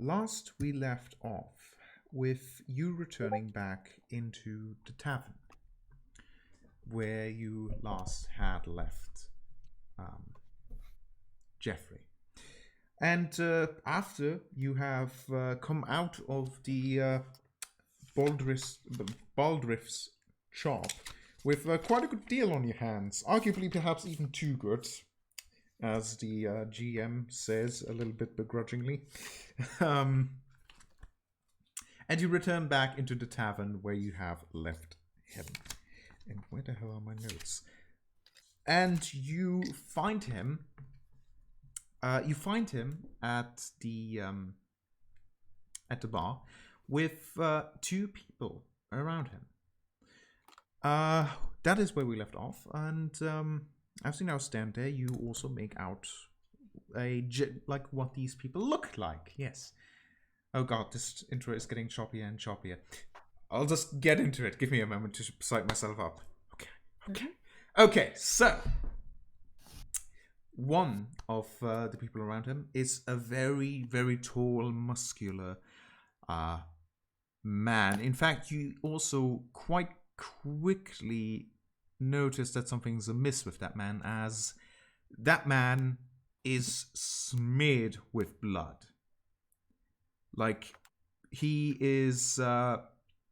last we left off with you returning back into the tavern where you last had left Jeffrey. And after you have come out of the Baldriff's shop with quite a good deal on your hands, arguably perhaps even too good, as the GM says a little bit begrudgingly. And you return back into the tavern where you have left him. And where the hell are my notes? And you find him. You find him at the bar with two people around him. That is where we left off, and as you now stand there, you also make out like what these people look like. Yes. Oh god, this intro is getting choppier and choppier. I'll just get into it. Give me a moment to psych myself up. Okay, so one of the people around him is a very, very tall, muscular man. In fact, you also quite quickly notice that something's amiss with that man, as that man is smeared with blood. Like, he is,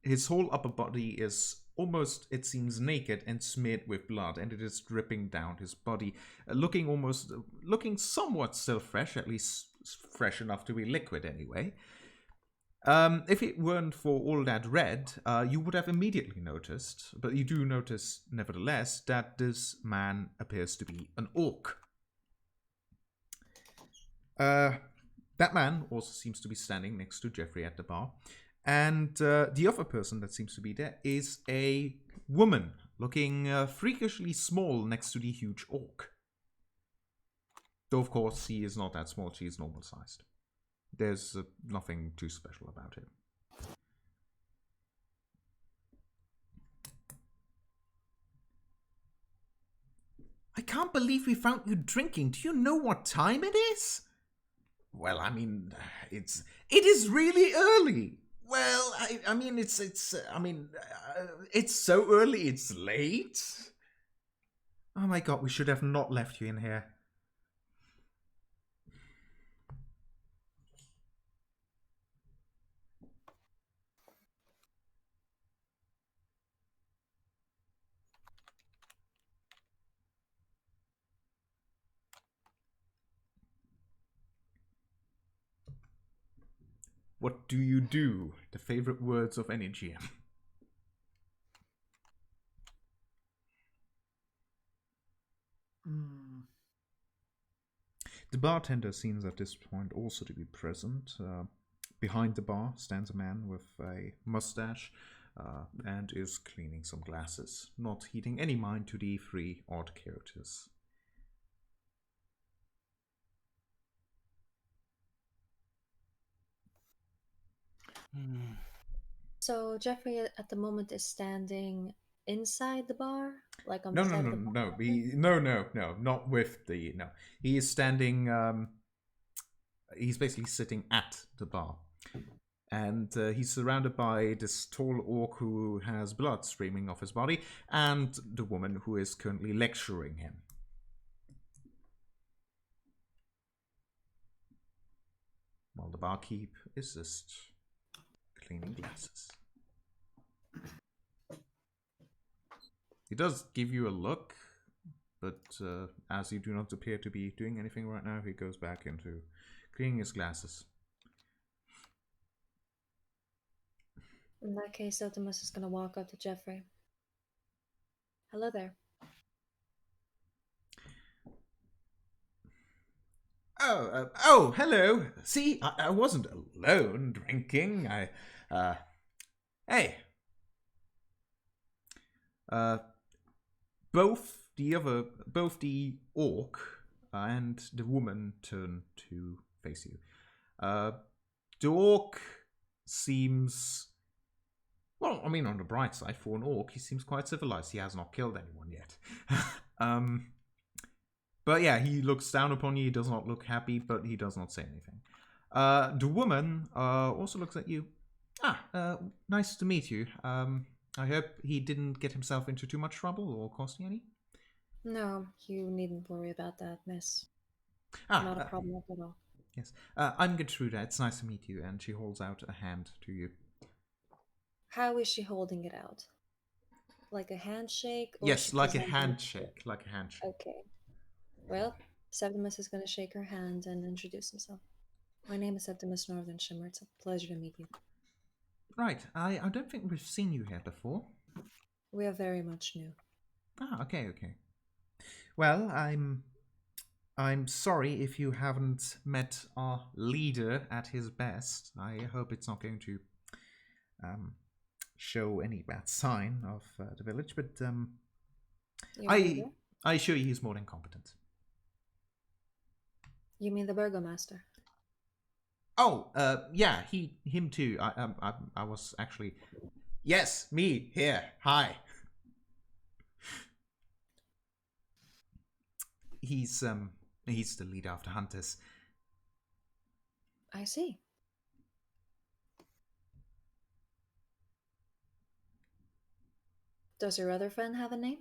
his whole upper body is almost, it seems, naked and smeared with blood, and it is dripping down his body, looking somewhat still fresh, at least fresh enough to be liquid anyway. If it weren't for all that red, you would have immediately noticed, but you do notice nevertheless, that this man appears to be an orc. That man also seems to be standing next to Jeffrey at the bar. And the other person that seems to be there is a woman, looking freakishly small next to the huge orc. Though, of course, he is not that small, she is normal-sized. There's nothing too special about him. I can't believe we found you drinking. Do you know what time it is? Well, I mean, it is really early. Well, I mean, it's so early, it's late. Oh my god, we should have not left you in here. What do you do? The favorite words of any GM. The bartender seems at this point also to be present. Behind the bar stands a man with a mustache and is cleaning some glasses, not heeding any mind to the three odd characters. So Jeffrey at the moment is standing inside the bar, like on No, the no, side no, of the bar? no, not with the no. He is standing. He's basically sitting at the bar, and he's surrounded by this tall orc who has blood streaming off his body, and the woman who is currently lecturing him. While the barkeep is just cleaning glasses. He does give you a look, but as you do not appear to be doing anything right now, he goes back into cleaning his glasses. In that case, Optimus is going to walk up to Jeffrey. Hello there. Oh, hello. See, I wasn't alone drinking. Hey. Both the orc and the woman turn to face you. The orc seems, well, I mean, on the bright side, for an orc, he seems quite civilized. He has not killed anyone yet. But yeah, he looks down upon you. He does not look happy, but he does not say anything. The woman also looks at you. Nice to meet you. I hope he didn't get himself into too much trouble or cost you any. No, you needn't worry about that, miss. Ah, Not a problem at all. yes. I'm Gertruda. It's nice to meet you. And she holds out a hand to you. How is she holding it out? Like a handshake? Or Yes, she like a presenting it? handshake. Like a handshake. Okay. Well, Septimus is going to shake her hand and introduce himself. My name is Septimus Northern Shimmer. It's a pleasure to meet you. Right. I don't think we've seen you here before. We are very much new. Okay. Well, I'm sorry if you haven't met our leader at his best. I hope it's not going to show any bad sign of the village, but I assure you he's more than competent. You mean the burgomaster? Oh, yeah, him too. I was actually, yes, me here. Hi. He's the leader of the hunters. I see. Does your other friend have a name?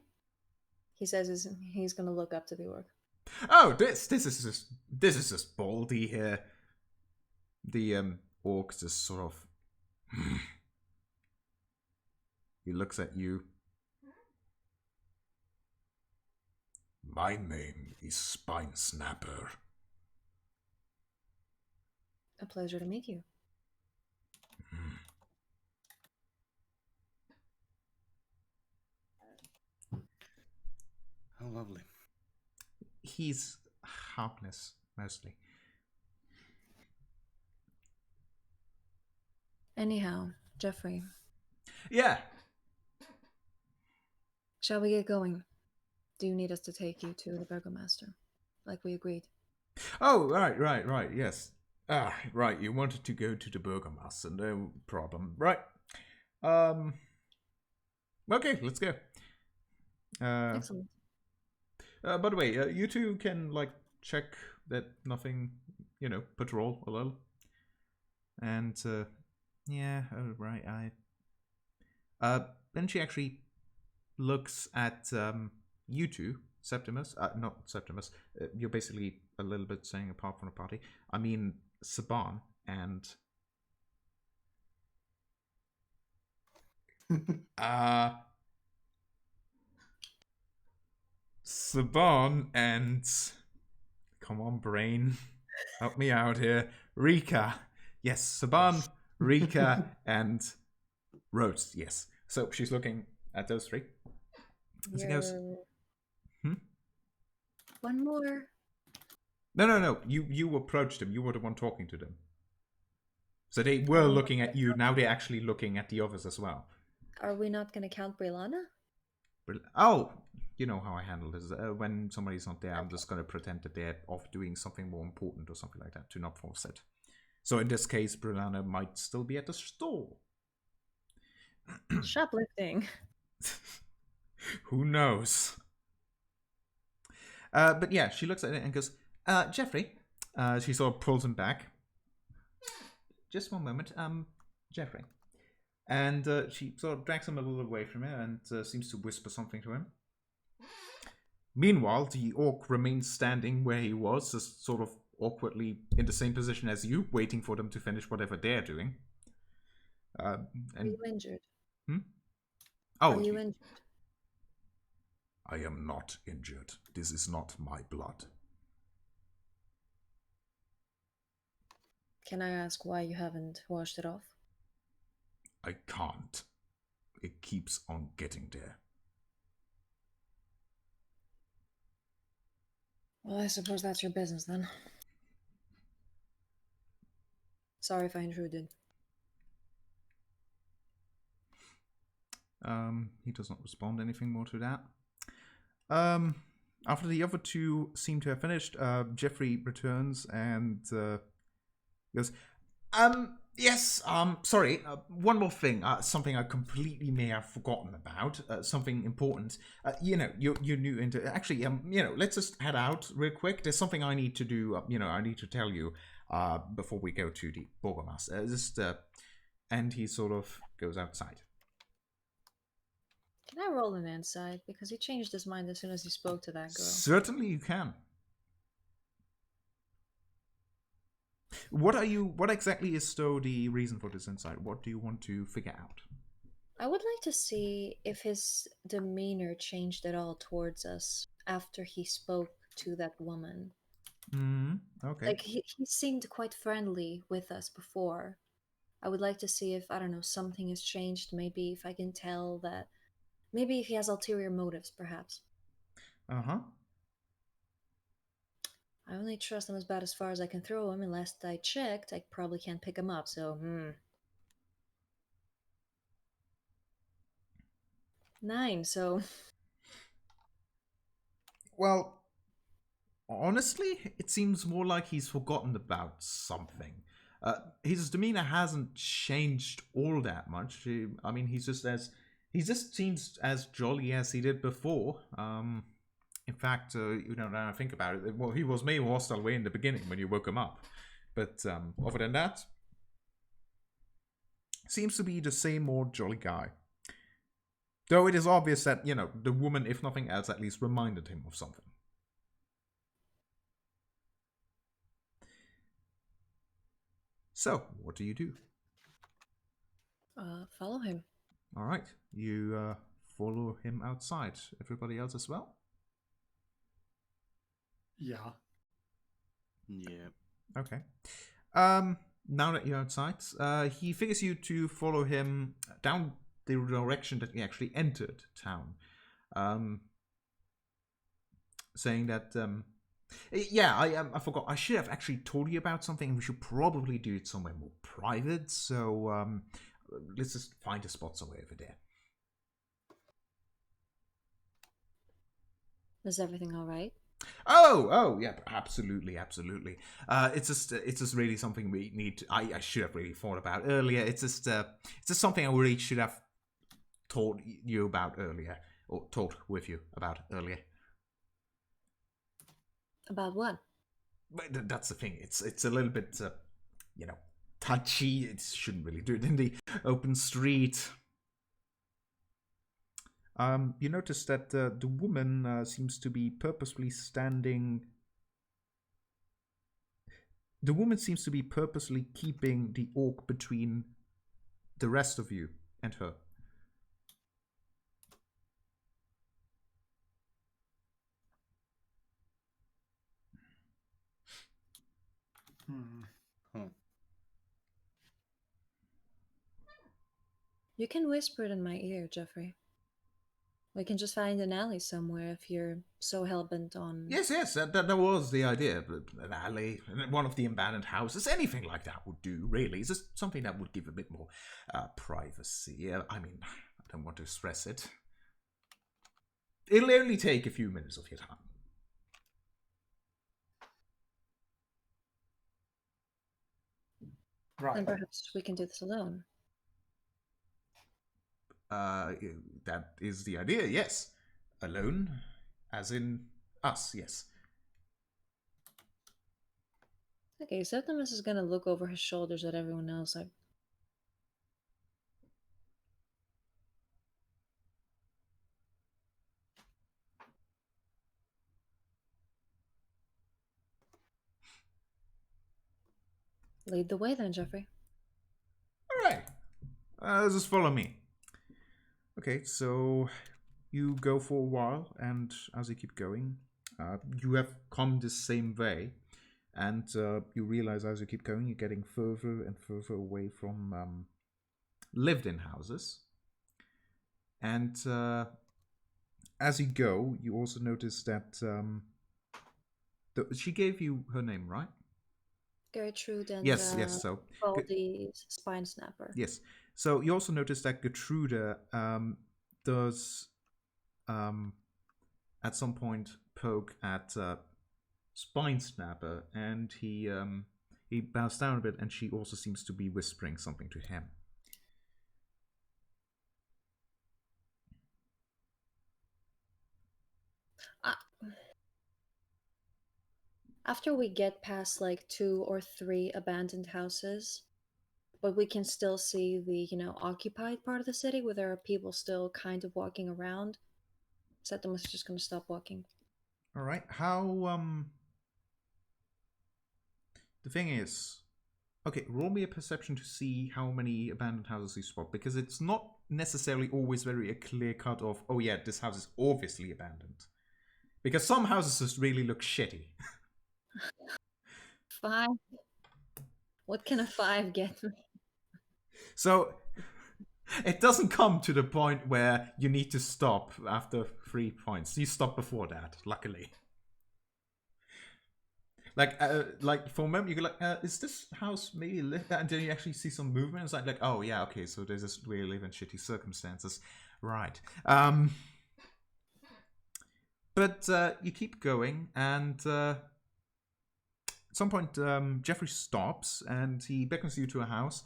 He says he's gonna look up to the orc. Oh, this is just Baldy here. The orc just sort of he looks at you. My name is Spine Snapper. A pleasure to meet you. How lovely. He's harmless, mostly. Anyhow, Jeffrey. Yeah. Shall we get going? Do you need us to take you to the burgomaster, like we agreed? Oh, right, yes. Right, you wanted to go to the burgomaster, no problem. Right. Okay, let's go. Excellent. By the way, you two can, like, check that nothing, patrol a little. And, yeah, oh, right, then she actually looks at, you two, Septimus, not Septimus, you're basically a little bit staying apart from the party. I mean, Saban and... Saban and... Come on, brain. Help me out here. Rika. Yes, Saban, Rika, and Rose, yes. So she's looking at those three. As he goes... One more. No. You approached them. You were the one talking to them. So they were looking at you. Now they're actually looking at the others as well. Are we not going to count Brilana? Oh, you know how I handle this. When somebody's not there, I'm just going to pretend that they're off doing something more important or something like that to not force it. So in this case, Brilana might still be at the store. Shoplifting. Who knows? But yeah, she looks at it and goes, Jeffrey. She sort of pulls him back. Just one moment. Jeffrey. And she sort of drags him a little away from her and seems to whisper something to him. Meanwhile, the orc remains standing where he was, just sort of awkwardly in the same position as you, waiting for them to finish whatever they're doing. Are you injured? Oh, Are you injured? I am not injured. This is not my blood. Can I ask why you haven't washed it off? I can't. It keeps on getting there. Well, I suppose that's your business then. Sorry if I intruded. He does not respond anything more to that. After the other two seem to have finished, Jeffrey returns and goes, yes, sorry, one more thing, something I completely may have forgotten about, something important. You're new into, actually, let's just head out real quick. There's something I need to do, I need to tell you. before we go to the Burgomaster. And he sort of goes outside. Can I roll an insight? Because he changed his mind as soon as he spoke to that girl. Certainly you can. What exactly is though the reason for this insight? What do you want to figure out? I would like to see if his demeanor changed at all towards us after he spoke to that woman. Okay. Like, he seemed quite friendly with us before. I would like to see if, I don't know, something has changed. Maybe if I can tell that. Maybe if he has ulterior motives, perhaps. Uh-huh. I only trust him about as far as I can throw him, and last I checked, I probably can't pick him up, so, 9, so... Well, honestly, it seems more like he's forgotten about something. His demeanor hasn't changed all that much. I mean, he just seems as jolly as he did before. In fact, now I think about it, well, he was maybe hostile way in the beginning when you woke him up, but other than that, seems to be the same old jolly guy. Though it is obvious that the woman, if nothing else, at least reminded him of something. So, what do you do? Follow him. All right, you follow him outside. Everybody else as well? Yeah. Yeah. Okay. Now that you're outside, he figures you to follow him down the direction that he actually entered town. Saying that, I forgot. I should have actually told you about something. We should probably do it somewhere more private. So, let's just find a spot somewhere over there. Is everything all right? Oh, yeah, absolutely. It's just really something we need. I should have really thought about earlier. It's just something I really should have taught you about earlier, or talked with you about earlier. About what? But that's the thing. It's a little bit, touchy. It shouldn't really do it in the open street. You notice that the woman seems to be purposely standing. The woman seems to be purposely keeping the orc between the rest of you and her. You can whisper it in my ear, Jeffrey. We can just find an alley somewhere if you're so hell-bent on... Yes, that was the idea. An alley, one of the abandoned houses, anything like that would do, really. It's just something that would give a bit more privacy. I mean, I don't want to stress it. It'll only take a few minutes of your time. Right. Then perhaps we can do this alone. That is the idea, yes. Alone, as in us, yes. Okay, Septimus is gonna look over his shoulders at everyone else like... Lead the way then, Jeffrey. Alright. Just follow me. Okay, so you go for a while, and as you keep going, you have come the same way, and you realize as you keep going, you're getting further and further away from lived-in houses. And as you go, you also notice that she gave you her name, right? Gertrude and Yes, so Baldy Spine Snapper. Yes. So you also notice that Gertrude does at some point poke at Spine Snapper, and he bows down a bit, and she also seems to be whispering something to him. After we get past like 2 or 3 abandoned houses, but we can still see the, occupied part of the city where there are people still kind of walking around. Septimus is just going to stop walking. All right. How the thing is, okay, roll me a perception to see how many abandoned houses you spot, because it's not necessarily always very a clear cut of, oh yeah, this house is obviously abandoned. Because some houses just really look shitty. 5. What can a 5 get me? So it doesn't come to the point where you need to stop after 3 points. You stop before that, luckily. Like for a moment, you go like, is this house maybe lit? And then you actually see some movement. It's like, oh yeah, okay, so they just really live in shitty circumstances, right? But you keep going, and at some point, Jeffrey stops and he beckons you to a house.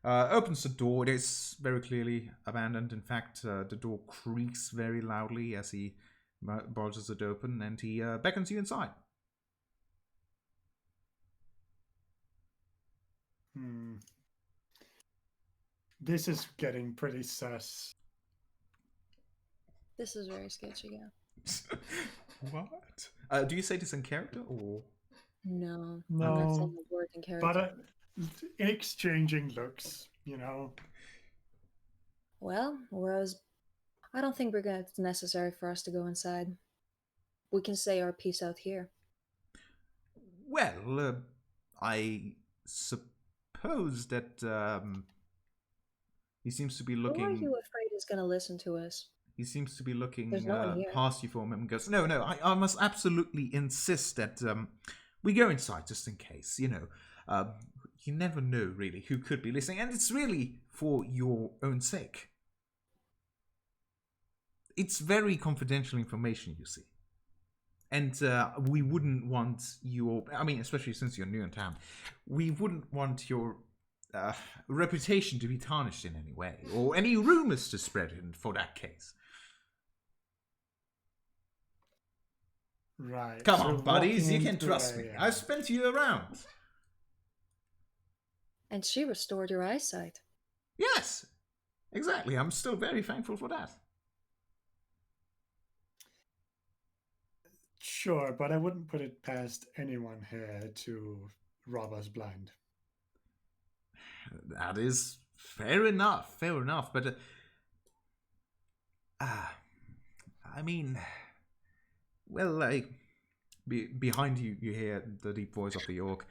Opens the door. It is very clearly abandoned. In fact, the door creaks very loudly as he barges it open, and he beckons you inside. This is getting pretty sus. This is very sketchy, yeah. What? Do you say this in character or? No, No, I'm not saying a word in character. But exchanging looks, Well, whereas I don't think it's necessary for us to go inside. We can say our piece out here. Well, I suppose that he seems to be looking. Who are you afraid is going to listen to us? He seems to be looking There's no one here. past you for a moment and goes, no, I must absolutely insist that we go inside just in case. You never know really who could be listening, and it's really for your own sake. It's very confidential information, you see. And we wouldn't want your, especially since you're new in town, we wouldn't want your reputation to be tarnished in any way, or any rumors to spread in for that case. Right. Come so on, buddies, walking you can into trust me. I've spent you around. And she restored your eyesight. Yes, exactly. I'm still very thankful for that. Sure, but I wouldn't put it past anyone here to rob us blind. That is fair enough, but behind you, you hear the deep voice of the orc.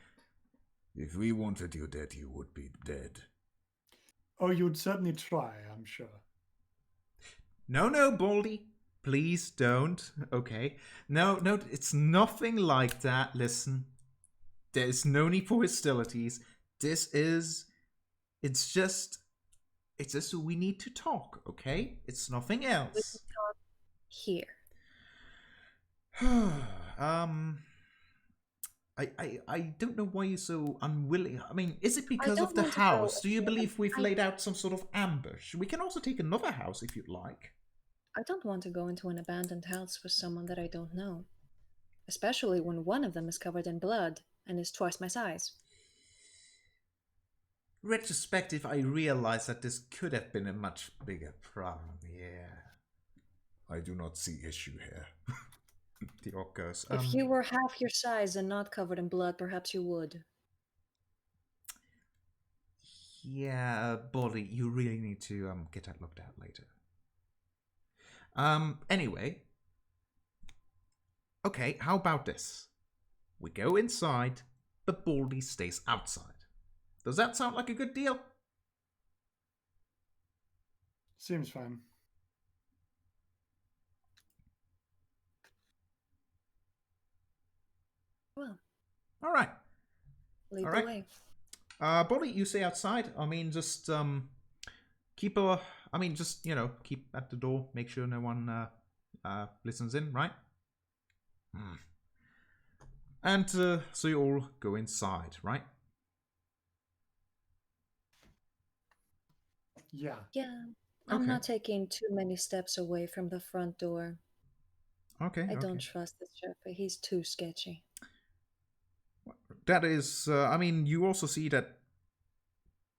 If we wanted you dead, you would be dead. Oh, you'd certainly try, I'm sure. No, Baldy. Please don't. Okay. No, it's nothing like that. Listen. There's no need for hostilities. It's just we need to talk, okay? It's nothing We else. can talk here. I don't know why you're so unwilling. Is it because of the want to house? go Do you here. believe we've laid out some sort of ambush? We can also take another house if you'd like. I don't want to go into an abandoned house with someone that I don't know. Especially when one of them is covered in blood and is twice my size. Retrospective, I realize that this could have been a much bigger problem. Yeah. I do not see issue here. The orc goes. If you were half your size and not covered in blood, perhaps you would. Yeah, Bolly, you really need to get that looked at later. Anyway. Okay, how about this? We go inside, but Baldy stays outside. Does that sound like a good deal? Seems fine. Well, all right. Lead all the right. way. Bolly, you stay outside. Just keep keep at the door. Make sure no one listens in, right? And so you all go inside, right? Yeah. Yeah, I'm Okay. not taking too many steps away from the front door. Okay. I don't trust this Jeffrey. He's too sketchy. that is, I mean, you also see that,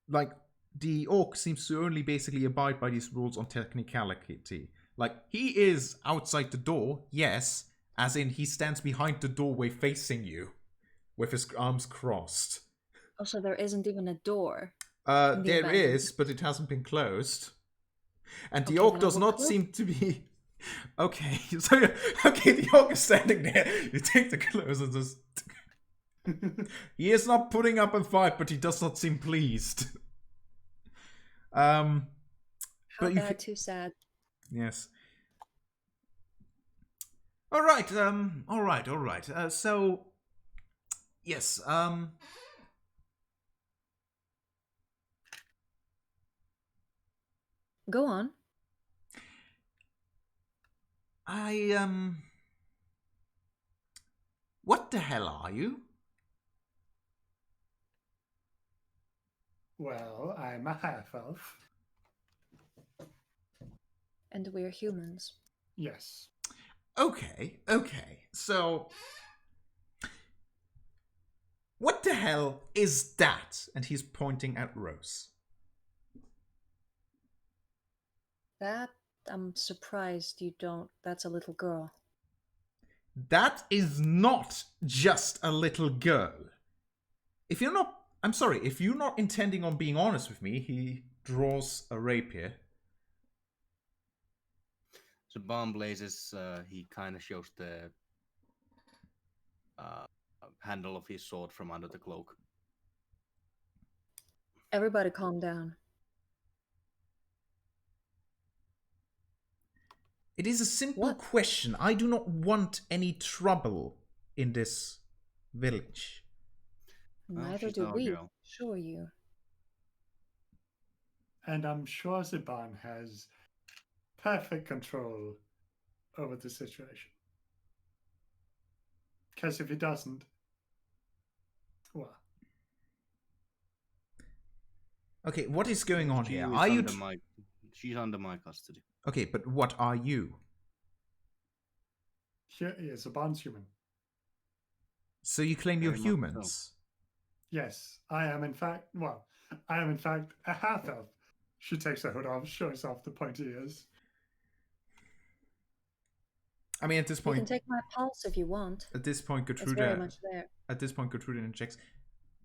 like, the orc seems to only basically abide by these rules on technicality. Like, he is outside the door, yes, as in he stands behind the doorway facing you, with his arms crossed. Also, there isn't even a door. In the There abandoned is, but it hasn't been closed. And the Okay, orc then I does will not close- seem to be... Okay, so, okay, the orc is standing there. You take the clothes and just... He is not putting up a fight, but he does not seem pleased. How But you bad, too sad. Yes. All right. All right. So, yes. Go on. What the hell are you? Well, I'm a half-elf. And we're humans. Yes. Okay. So, what the hell is that? And he's pointing at Rose. That, I'm surprised you don't. That's a little girl. That is not just a little girl. If you're not... I'm sorry, if you're not intending on being honest with me, he draws a rapier. So bomb blazes. He kind of shows the handle of his sword from under the cloak. Everybody calm down. It is a simple What? question. I do not want any trouble in this village. Well, Neither she's do our we, girl. assure you. And I'm sure Ziban has perfect control over the situation. Because if he doesn't, well, Okay, what is going on She here? is Are you... under my, she's under my custody. Okay, but what are you? here is Ziban's human. So you claim you're Very much so. humans? Yes, I am in fact, well, I am in fact a half-elf. She takes her hood off, shows off the pointy ears. I mean, at this You point... can take my pulse if you want. At this point, It's very Gertrude... much there. At this point, Gertrude interjects.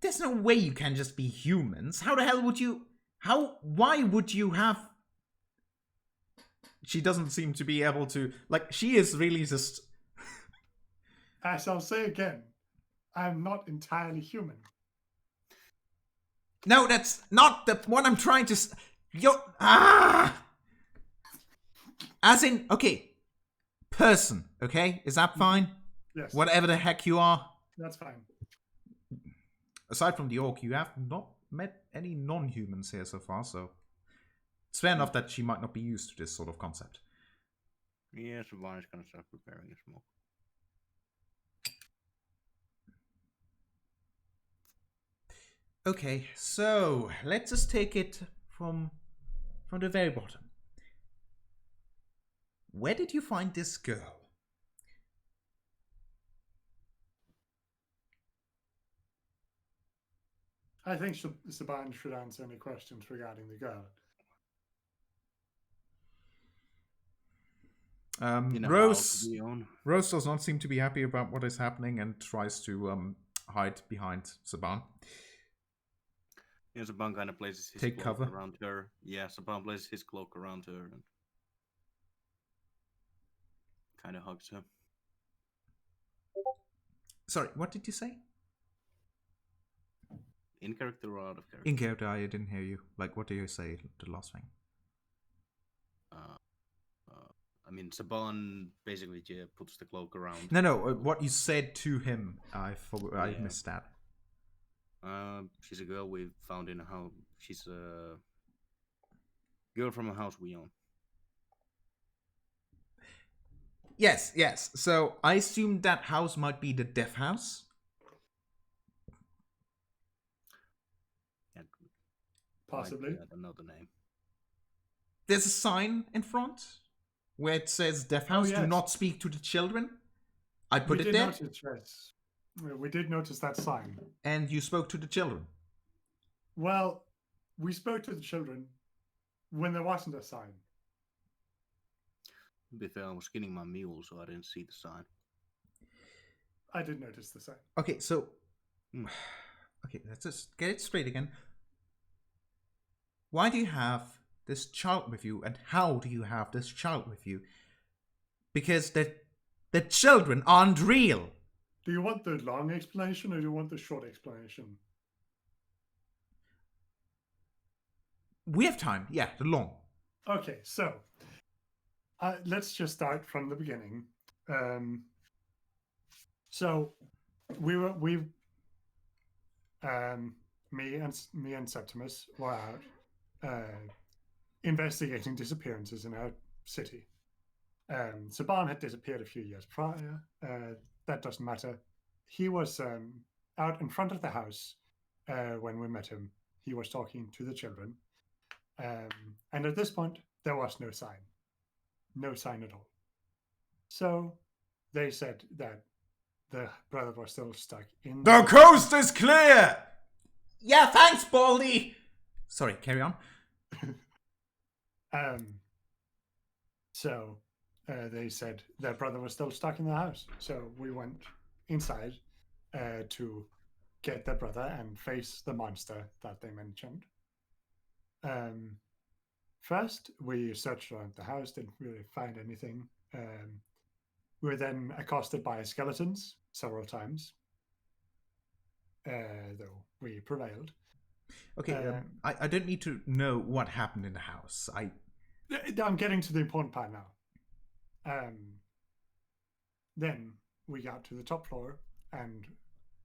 There's no way you can just be humans. How the hell would you... Why would you have... She doesn't seem to be able to... Like, she is really just... As I'll say again, I'm not entirely human. No, that's not what I'm trying to... As in, okay. Person, okay? Is that fine? Yes, Whatever the heck you are. that's fine. Aside from the orc, you have not met any non-humans here so far, so... It's fair enough that she might not be used to this sort of concept. Yeah, Siobhan is gonna start preparing a smoke. Okay, so let's just take it from the very bottom. Where did you find this girl? I think Ziban should answer any questions regarding the girl. In a house Rose we own. Rose does not seem to be happy about what is happening and tries to hide behind Saban. Yeah, Saban kind of places his Take cloak cover. around her. Yeah, Saban places his cloak around her and kind of hugs her. Sorry, what did you say? In character or out of character? In character, I didn't hear you. Like, what did you say? The last thing. I mean, Saban basically puts the cloak around. No. What you said to him, I Yeah. missed that. She's a girl we found in a house. She's a girl from a house we own. Yes. So I assume that house might be the Death House. Yeah, Possibly. might be another name. There's a sign in front where it says Death House, do yes. not speak to the children. I put We it did there. notice, yes. We did notice that sign. And you spoke to the children. Well, we spoke to the children when there wasn't a sign. To be fair, I was getting my meal, so I didn't see the sign. I did notice the sign. Okay, so... Hmm. Okay, let's just get it straight again. Why do you have this child with you, and how do you have this child with you? Because the children aren't real. Do you want the long explanation or do you want the short explanation? We have time. Yeah, the long. Okay, so let's just start from the beginning. So me and Septimus were out investigating disappearances in our city. Saban had disappeared a few years prior. That doesn't matter. He was out in front of the house when we met him. He was talking to the children. And at this point, there was no sign. No sign at all. So they said that the brother was still stuck in The coast is clear! Yeah, thanks, Baldy! Sorry, carry on. So they said their brother was still stuck in the house. So we went inside to get their brother and face the monster that they mentioned. First, we searched around the house, didn't really find anything. We were then accosted by skeletons several times, though we prevailed. Okay, I don't need to know what happened in the house. I'm getting to the important part now. Then we got to the top floor and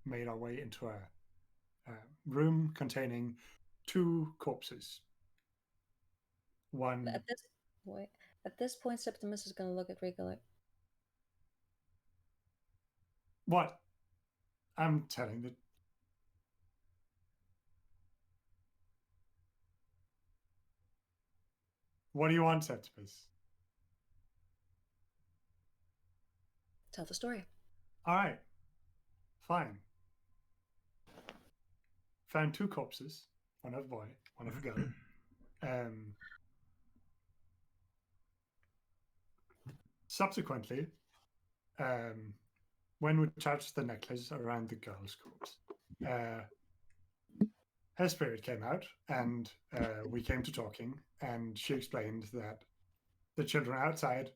made our way into a room containing 2 corpses. One. At this point, Septimus is going to look at Rico like, What? I'm telling the. What do you want, Septimus? tell the story. All right. Fine. Found 2 corpses. One of a boy, one of a girl. Subsequently, when we touched the necklace around the girl's corpse, her spirit came out, and we came to talking, and she explained that the children outside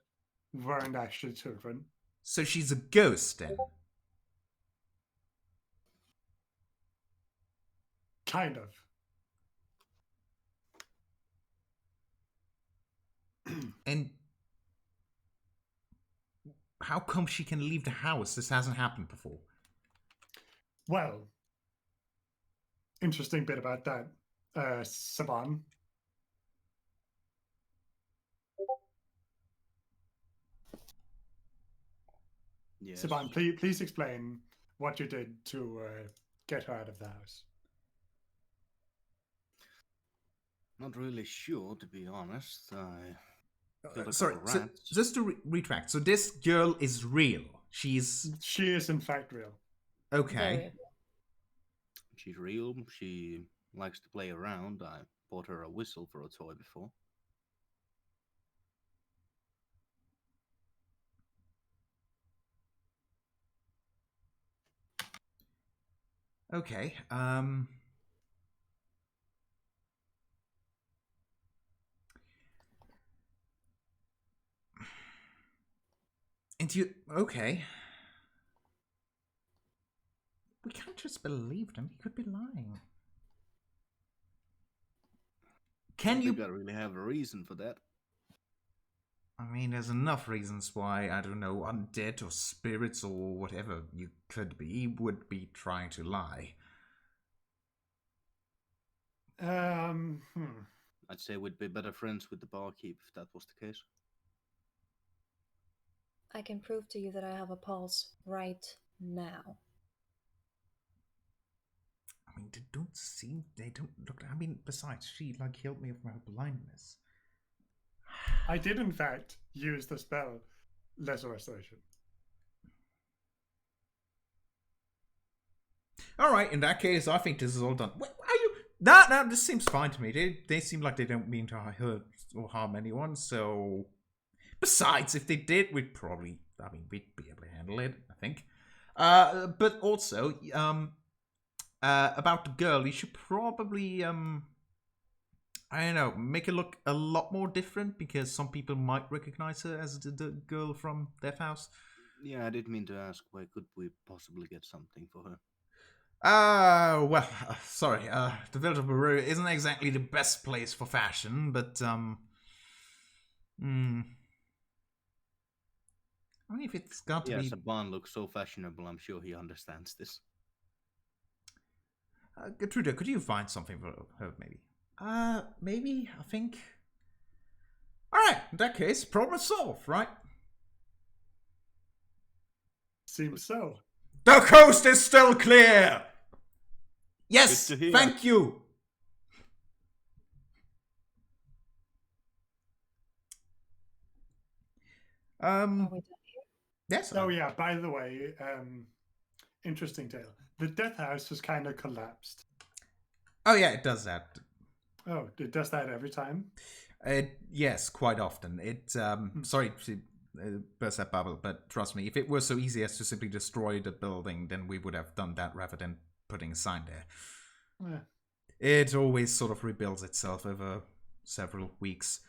weren't actually children. So she's a ghost then? Kind of. And how come she can leave the house? This hasn't happened before. Well, interesting bit about that, Saban. Yes. Saban, please explain what you did to get her out of the house. Not really sure, to be honest. Sorry, so just to retract. So this girl is real. She is in fact real. Okay. Very- She's real. She likes to play around. I bought her a whistle for a toy before. Okay. And you... Okay. We can't just believe them. He could be lying. Can you... I really have a reason for that. I mean, there's enough reasons why, I don't know, undead or spirits or whatever you could be, would be trying to lie. I'd say we'd be better friends with the barkeep if that was the case. I can prove to you that I have a pulse right now. I mean, they don't look, I mean, besides, she, like, healed me of my blindness. I did, in fact, use the spell Lesser Restoration. All right, in that case, I think this is all done. Wait, are you? No, this seems fine to me. They seem like they don't mean to hurt or harm anyone, so... Besides, if they did, we'd probably... we'd be able to handle it, I think. But also, about the girl, you should probably, I don't know, make her look a lot more different, because some people might recognize her as the girl from Death House. Yeah, I did mean to ask, where could we possibly get something for her? Well, sorry, the Village of Baru isn't exactly the best place for fashion, but, I mean, if it's got to be... Saban looks so fashionable, I'm sure he understands this. Gertrude, could you find something for her, maybe? Maybe, I think... Alright, in that case, problem solved, right? Seems so. The coast is still clear! Yes, Good to hear. thank you! Are we done here? Yes. Oh yeah, by the way, interesting tale. The Death House has kind of collapsed. Oh yeah, it does that. Oh, it does that every time? Yes, quite often. It, sorry to burst that bubble, but trust me, if it were so easy as to simply destroy the building, then we would have done that rather than putting a sign there. Yeah. It always sort of rebuilds itself over several weeks.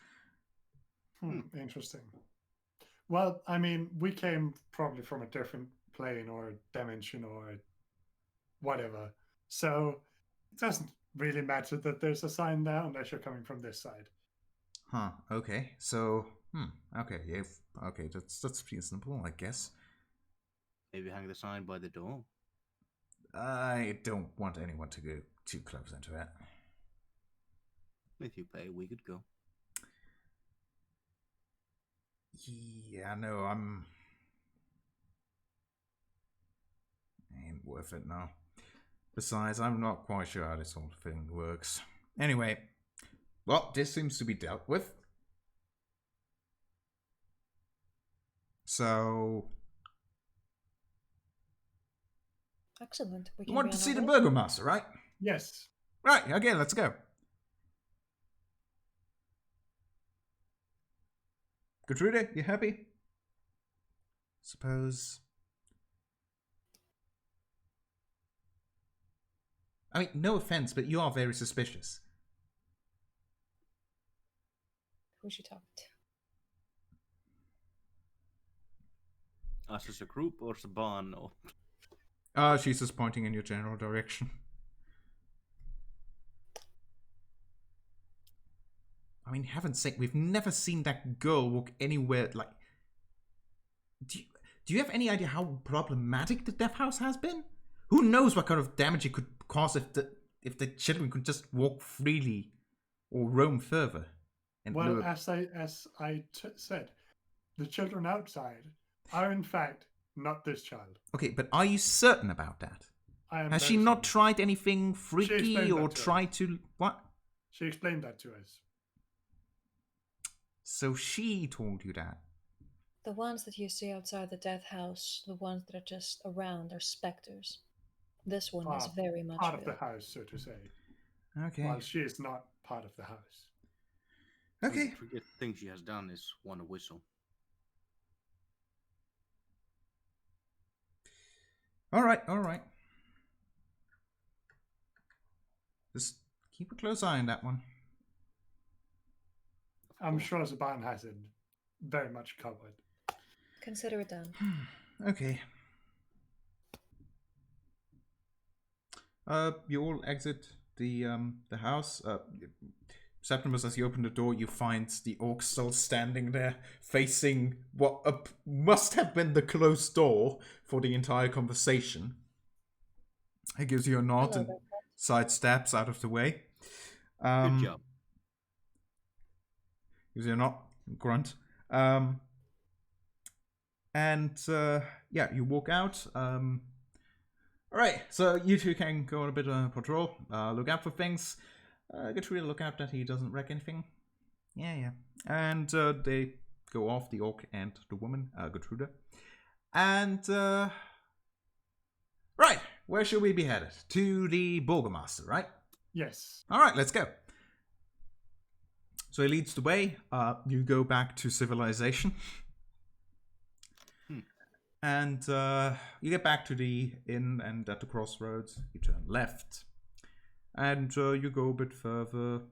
Interesting. Well, I mean, we came probably from a different plane or dimension or whatever. So it doesn't really matter that there's a sign there unless you're coming from this side. Huh, okay. So, okay, yeah, okay, that's reasonable, I guess. Maybe hang the sign by the door. I don't want anyone to go too close into it. If you pay, we could go. Yeah, no, ain't worth it now. Besides, I'm not quite sure how this whole thing works. Anyway, well, this seems to be dealt with. So... Excellent. We You can want be to on see our the way. Burgomaster, right? Yes. Right, okay, let's go. Gertrude, you happy? Suppose... I mean, no offense, but you are very suspicious. Who's she talking to? Us as a group or Saban or... She's just pointing in your general direction. I mean, heaven's sake, we've never seen that girl walk anywhere, like... Do you have any idea how problematic the Death House has been? Who knows what kind of damage it could cause if the children could just walk freely or roam further? And Well, as I said, the children outside are in fact not this child. Okay, but are you certain about that? I am Has she very not certain. tried anything freaky explained or that to tried to... What? She explained that to us. So she told you that? The ones that you see outside the death house, the ones that are just around, are specters. This one is very much Part of real. the house, so to say. Okay. While she is not part of the house. Okay. The thing she has done is want to whistle. Alright. Just keep a close eye on that one. I'm sure Zaban has it very much covered. Consider it done. Okay. You all exit the house. Septimus, as you open the door, you find the orc still standing there, facing what must have been the closed door for the entire conversation. He gives you a nod and sidesteps out of the way. Good job. Gives you a nod, grunt. Yeah, you walk out. Alright, so you two can go on a bit of a patrol. Look out for things. Gertrude, look out that he doesn't wreck anything. Yeah. And they go off, the orc and the woman, Gertrude. And, right, where should we be headed? To the Burgomaster, right? Yes. All right, let's go. So he leads the way. You go back to civilization. And you get back to the inn, and at the crossroads, you turn left. And you go a bit further.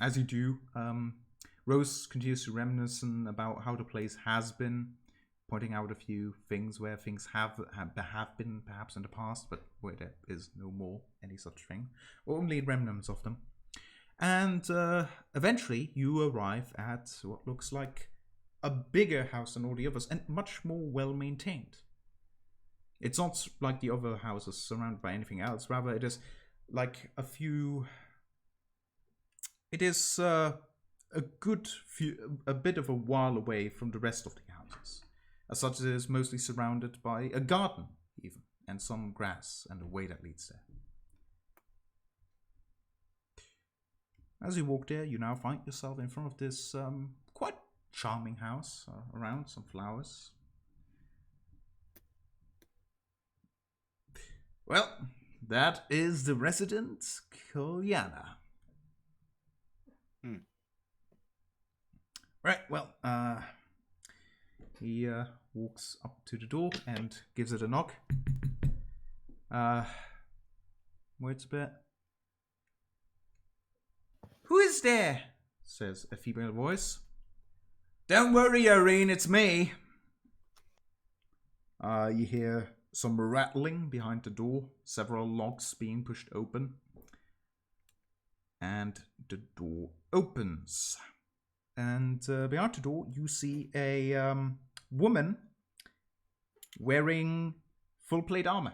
As you do, Rose continues to reminisce about how the place has been, pointing out a few things where things have been perhaps in the past, but where there is no more any such thing, or only remnants of them. And eventually you arrive at what looks like a bigger house than all the others, and much more well maintained. It's not like the other houses surrounded by anything else, rather it is like a few... It is a bit of a while away from the rest of the houses. As such, it is mostly surrounded by a garden, even, and some grass, and a way that leads there. As you walk there, you now find yourself in front of this quite charming house, around some flowers. Well, that is the resident Kolyana. Right, well, he walks up to the door and gives it a knock. Waits a bit. Who is there? Says a female voice. Don't worry, Irene, it's me. You hear some rattling behind the door, several locks being pushed open. And the door opens. And behind the door, you see a woman wearing full plate armor.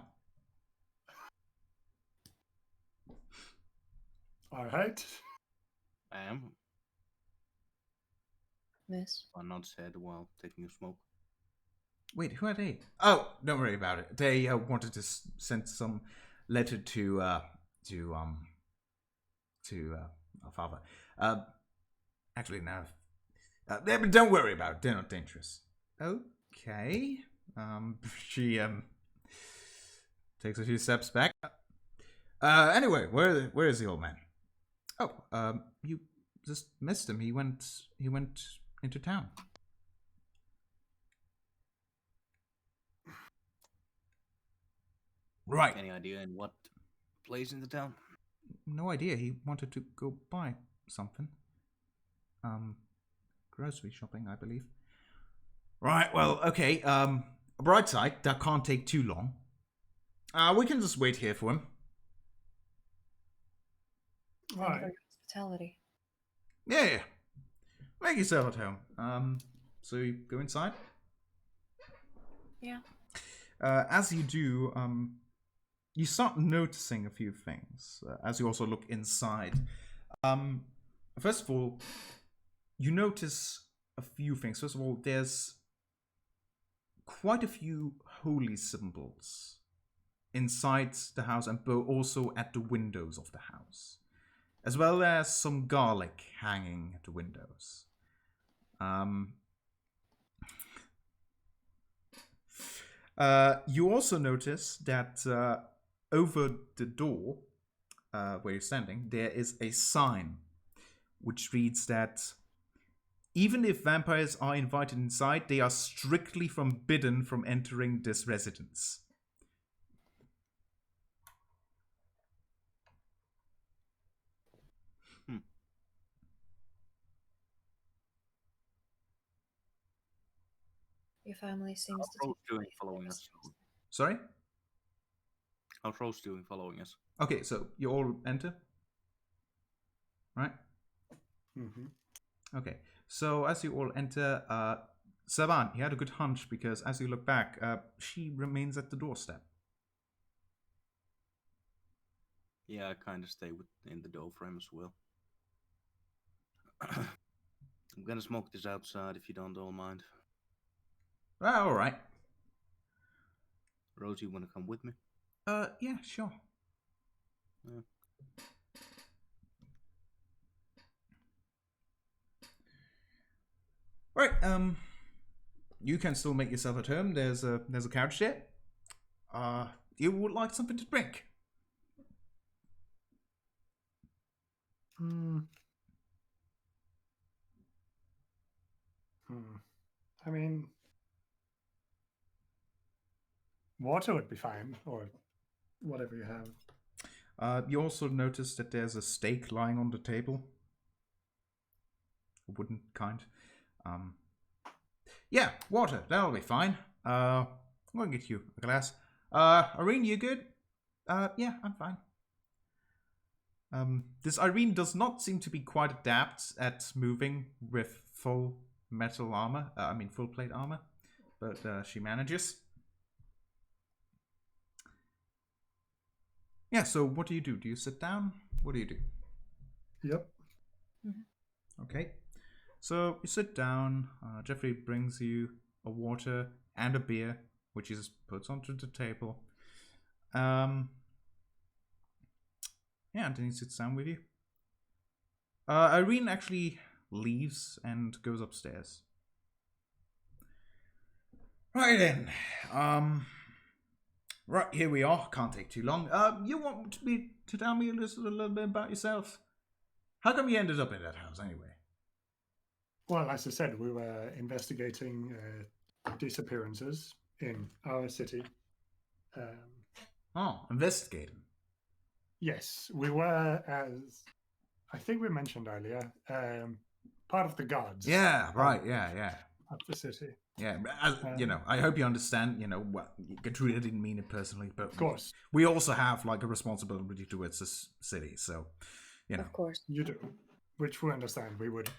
All right. I am. Miss. I'm not sad while taking a smoke. Wait, who are they? Oh, don't worry about it. They wanted to send some letter to our father. Actually, no. Don't worry about it. They're not dangerous. Okay. She takes a few steps back. Anyway, where is the old man? Oh, you just missed him. He went into town. Right. Any idea in what place in the town? No idea. He wanted to go buy something. Grocery shopping, I believe. Right, well, okay. Bright side, that can't take too long. We can just wait here for him. All right. Hospitality. Yeah. Make yourself at home. So you go inside? Yeah. As you do, you start noticing a few things as you also look inside. First of all, you notice a few things. First of all, there's quite a few holy symbols inside the house and also at the windows of the house, as well as some garlic hanging at the windows. You also notice that over the door where you're standing, there is a sign which reads that even if vampires are invited inside, they are strictly forbidden from entering this residence. Your family seems How's to Rose doing following us? Sorry? How's Rose doing following us? Okay, so you all enter? Right? Mm-hmm. Okay, so as you all enter, Savan, you had a good hunch because as you look back, she remains at the doorstep. Yeah, I kind of stay in the door frame as well. I'm gonna smoke this outside if you don't all mind. All right. Rose, you wanna come with me? Yeah, sure. Yeah. Right. You can still make yourself at home. There's a couch there. You would like something to drink? I mean, water would be fine, or whatever you have. You also notice that there's a steak lying on the table. A wooden kind. Yeah, water. That'll be fine. I'm gonna get you a glass. Irene, you good? Yeah, I'm fine. This Irene does not seem to be quite adept at moving with full metal armor. Full plate armor. But she manages. Yeah, so what do? Do you sit down? What do you do? Yep. Okay. So you sit down. Jeffrey brings you a water and a beer, which he puts onto the table. Yeah, and then he sits down with you. Irene actually leaves and goes upstairs. Right then. Right, here we are. Can't take too long. You want to tell me a little bit about yourself? How come you ended up in that house anyway? Well, as I said, we were investigating disappearances in our city. Investigating. Yes, we were, as I think we mentioned earlier, part of the guards. Yeah, right, yeah. Of the city. Yeah, I hope you understand, what Katrina didn't mean it personally, but of course. We also have like a responsibility towards this city, so, Of course. You do, which we understand. We would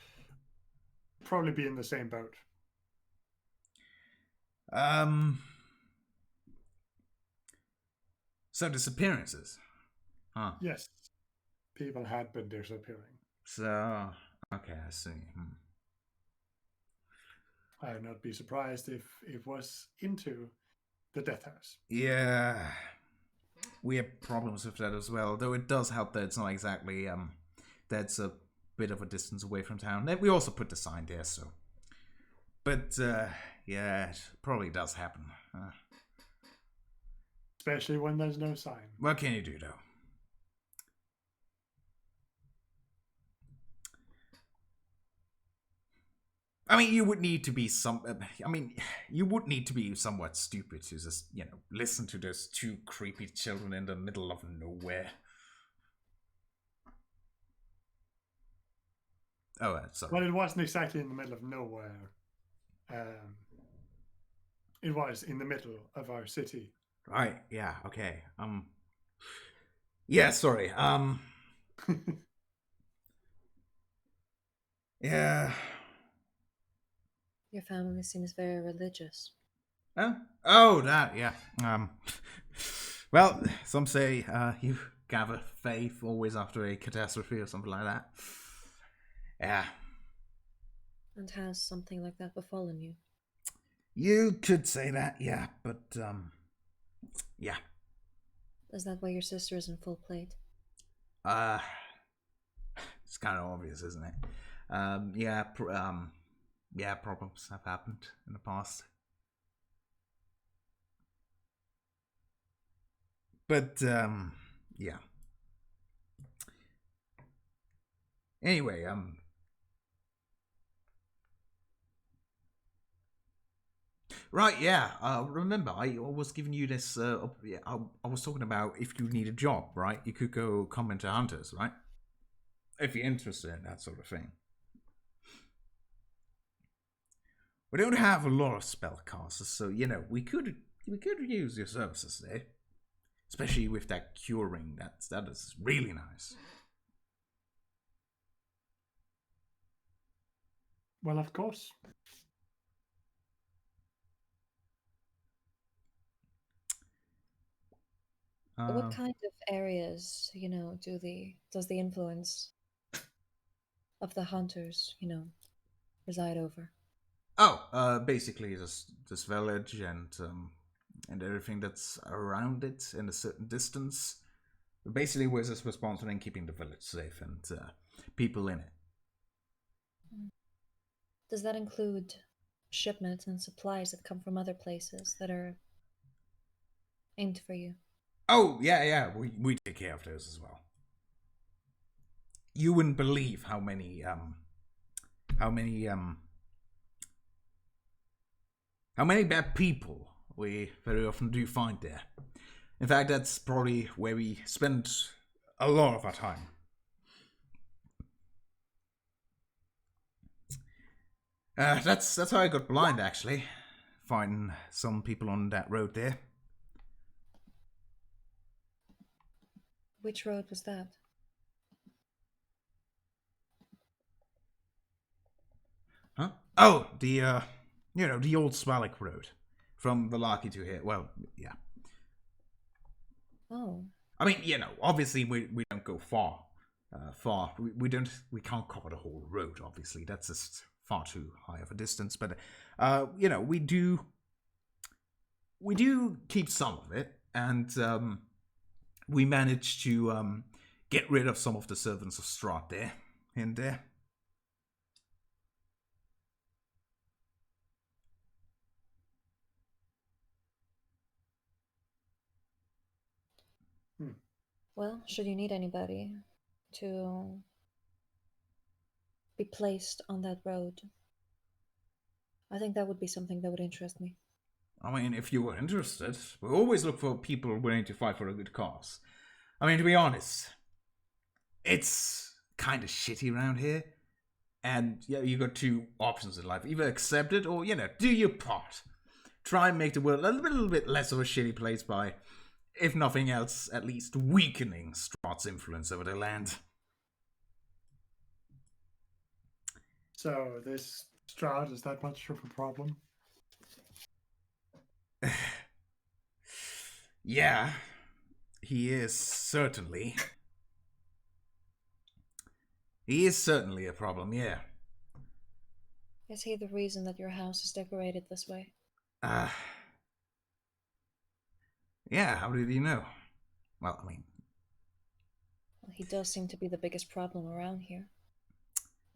probably be in the same boat. So disappearances. Huh. Yes. People had been disappearing. So, okay, I see. I would not be surprised if it was into the death house. Yeah. We have problems with that as well, though it does help that it's not exactly, that's a bit of a distance away from town. We also put the sign there, so. But, yeah, it probably does happen. Especially when there's no sign. What can you do, though? You would need to be you would need to be somewhat stupid to just, listen to those two creepy children in the middle of nowhere. Oh, sorry. Well, it wasn't exactly in the middle of nowhere. It was in the middle of our city. Right, yeah, okay. Yeah, sorry. Yeah. Your family seems very religious. Oh, that, yeah. Well, some say you gather faith always after a catastrophe or something like that. Yeah. And has something like that befallen you? You could say that, yeah, but, yeah. Is that why your sister is in full plate? It's kind of obvious, isn't it? Yeah, problems have happened in the past. But, yeah. Anyway, right, yeah. Remember, I was giving you this. I was talking about if you need a job, right? You could go come into Hunters, right? If you're interested in that sort of thing. We don't have a lot of spellcasters, so we could use your services there, especially with that curing. That is really nice. Well, of course. What kind of areas, does the influence of the hunters, reside over? Basically this village and everything that's around it in a certain distance. Basically, we're just responsible in keeping the village safe and people in it. Does that include shipments and supplies that come from other places that are aimed for you? Oh, yeah, we take care of those as well. You wouldn't believe how many bad people we very often do find there. In fact, that's probably where we spend a lot of our time. That's how I got blind, actually. Finding some people on that road there. Which road was that? Huh? Oh, the old Swallow road. From Valaki to here. Well, yeah. Oh, I mean, obviously we don't go far. We can't cover the whole road, obviously. That's just far too high of a distance. But, we do keep some of it. And we managed to get rid of some of the servants of Strahd there. And there. well, should you need anybody to be placed on that road, I think that would be something that would interest me. I mean, if you were interested, we always look for people willing to fight for a good cause. I mean, to be honest, it's kind of shitty around here. And you got two options in life. Either accept it or, do your part. Try and make the world a little bit less of a shitty place by, if nothing else, at least weakening Strahd's influence over the land. So this Strahd is that much of a problem? Yeah, he is certainly. He is certainly a problem, yeah. Is he the reason that your house is decorated this way? Yeah, how did you know? Well, I mean... Well, he does seem to be the biggest problem around here.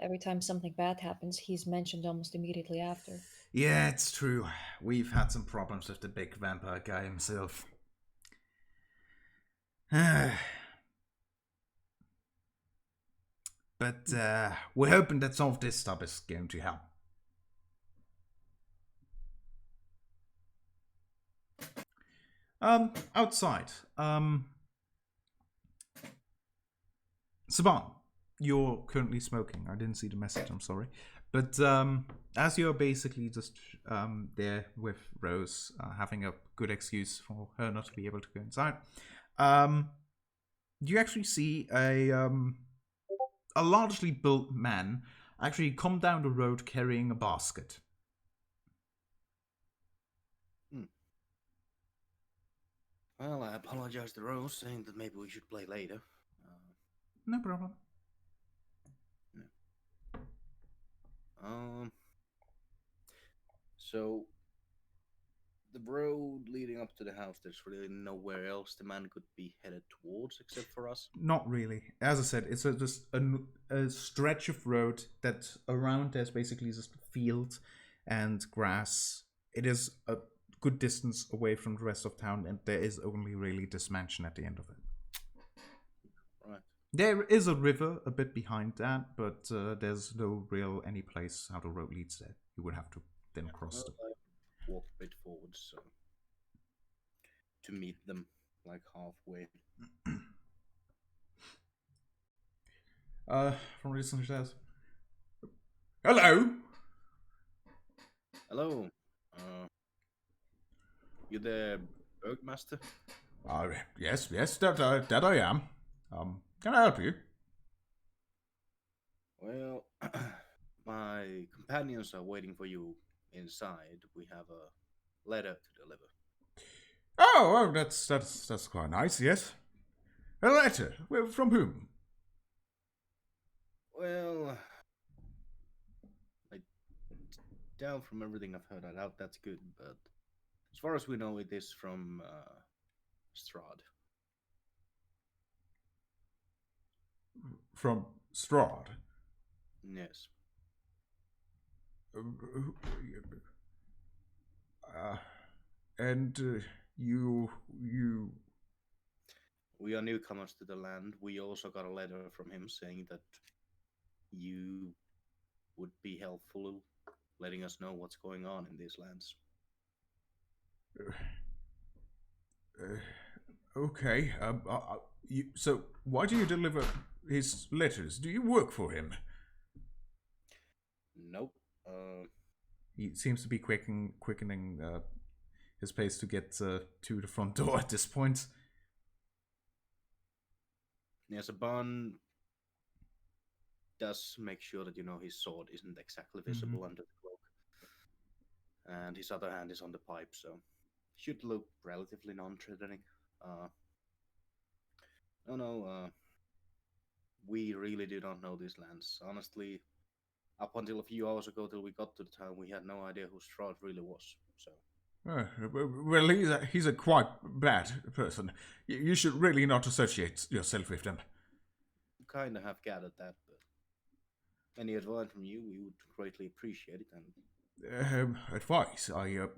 Every time something bad happens, he's mentioned almost immediately after. Yeah, it's true. We've had some problems with the big vampire guy himself. But we're hoping that some of this stuff is going to help. Outside. Saban, you're currently smoking. I didn't see the message, I'm sorry. But as you're basically just there with Rose, having a good excuse for her not to be able to go inside, you actually see a largely built man actually come down the road carrying a basket. Well, I apologize to Rose, saying that maybe we should play later. No problem. So the road leading up to the house, there's really nowhere else the man could be headed towards except for us. Not really. As I said, it's just a stretch of road that around there's basically just field and grass. It is a good distance away from the rest of town, and there is only really this mansion at the end of it. Right. There is a river a bit behind that, but there's no real any place how the road leads there. You would have to then cross them. Walk a bit forward, so to meet them like halfway. From listener says, "Hello." Hello. You the Bergmaster? Yes, that I am. Can I help you? Well, my companions are waiting for you inside. We have a letter to deliver. Oh, that's quite nice. Yes, a letter. Well, from whom? Well, I doubt from everything I've heard. I doubt that's good, but as far as we know, it is from Strahd. From Strahd. Yes. And you. We are newcomers to the land. We also got a letter from him saying that you would be helpful, letting us know what's going on in these lands. Okay. So, why do you deliver his letters? Do you work for him? Nope. He seems to be quickening his pace to get to the front door at this point. Yes, a Ban does make sure that his sword isn't exactly visible under the cloak, and his other hand is on the pipe, so should look relatively non-threatening. We really do not know these lands. Honestly, up until a few hours ago, till we got to the town, we had no idea who Strahd really was. So. Well, he's a quite bad person. You should really not associate yourself with them. Kind of have gathered that, but any advice from you, we would greatly appreciate it. And advice? I'm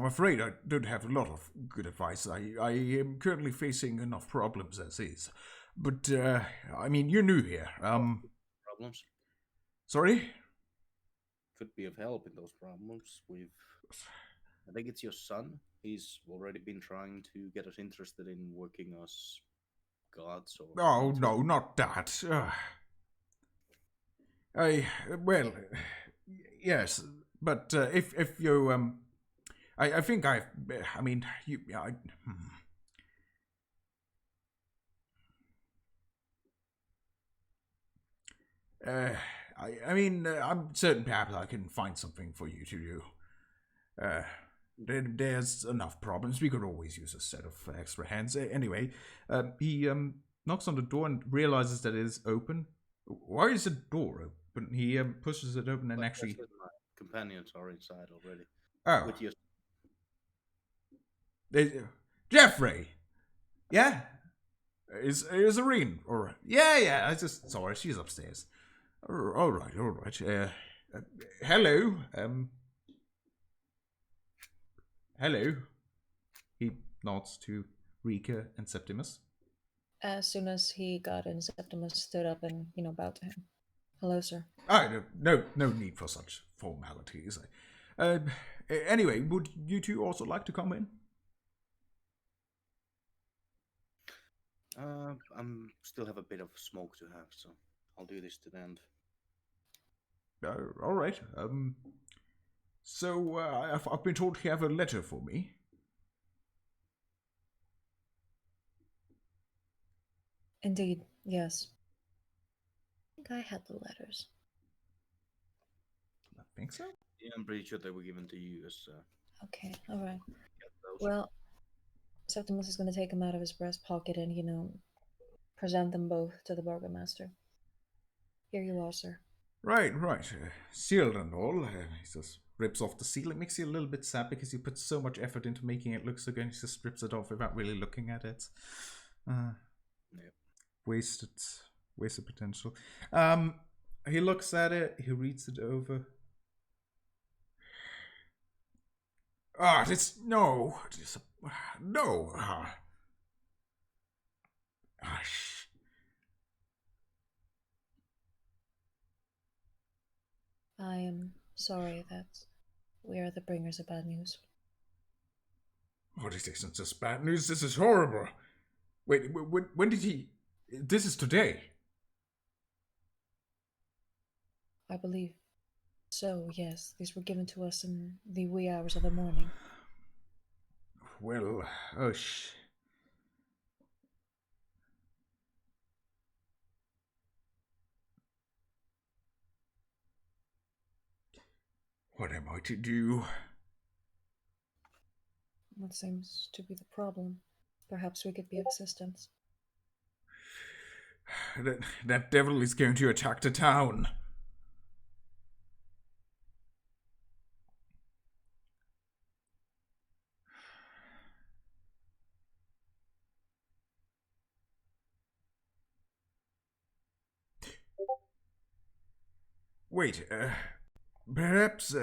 afraid I don't have a lot of good advice. I am currently facing enough problems as is. But, I mean, you're new here. Problems? Sorry? Could be of help in those problems. I think it's your son. He's already been trying to get us interested in working as gods or... Oh, no, not that. Well, yes, but if you, I think I mean, you, I mean, I'm certain perhaps I can find something for you to do. There's enough problems. We could always use a set of extra hands. Anyway, he knocks on the door and realizes that it is open. Why is the door open? He pushes it open and actually... My companions are inside already. Oh. With your... Jeffrey! Yeah? Is Irene? Or... Yeah, I just saw her. She's upstairs. All right. Hello. Hello. He nods to Rika and Septimus. As soon as he got in, Septimus stood up and, bowed to him. Hello, sir. No need for such formalities. Anyway, would you two also like to come in? I'm still have a bit of smoke to have, so I'll do this to the end. All right. So I've been told you have a letter for me. Indeed, yes. I think I had the letters. I think so. Yeah, I'm pretty sure they were given to you as... Okay, alright. Well, Septimus is going to take them out of his breast pocket and, present them both to the burgomaster. Here you are, sir. Right. Sealed and all. He just rips off the seal. It makes you a little bit sad because you put so much effort into making it look so good. He just strips it off without really looking at it. Yep. Wasted potential. He looks at it. He reads it over. No. I am sorry that we are the bringers of bad news. Oh, this isn't just bad news. This is horrible. Wait, when did he... This is today. I believe so, yes. These were given to us in the wee hours of the morning. Well, what am I to do? What seems to be the problem? Perhaps we could be of assistance. That devil is going to attack the town. Wait, perhaps,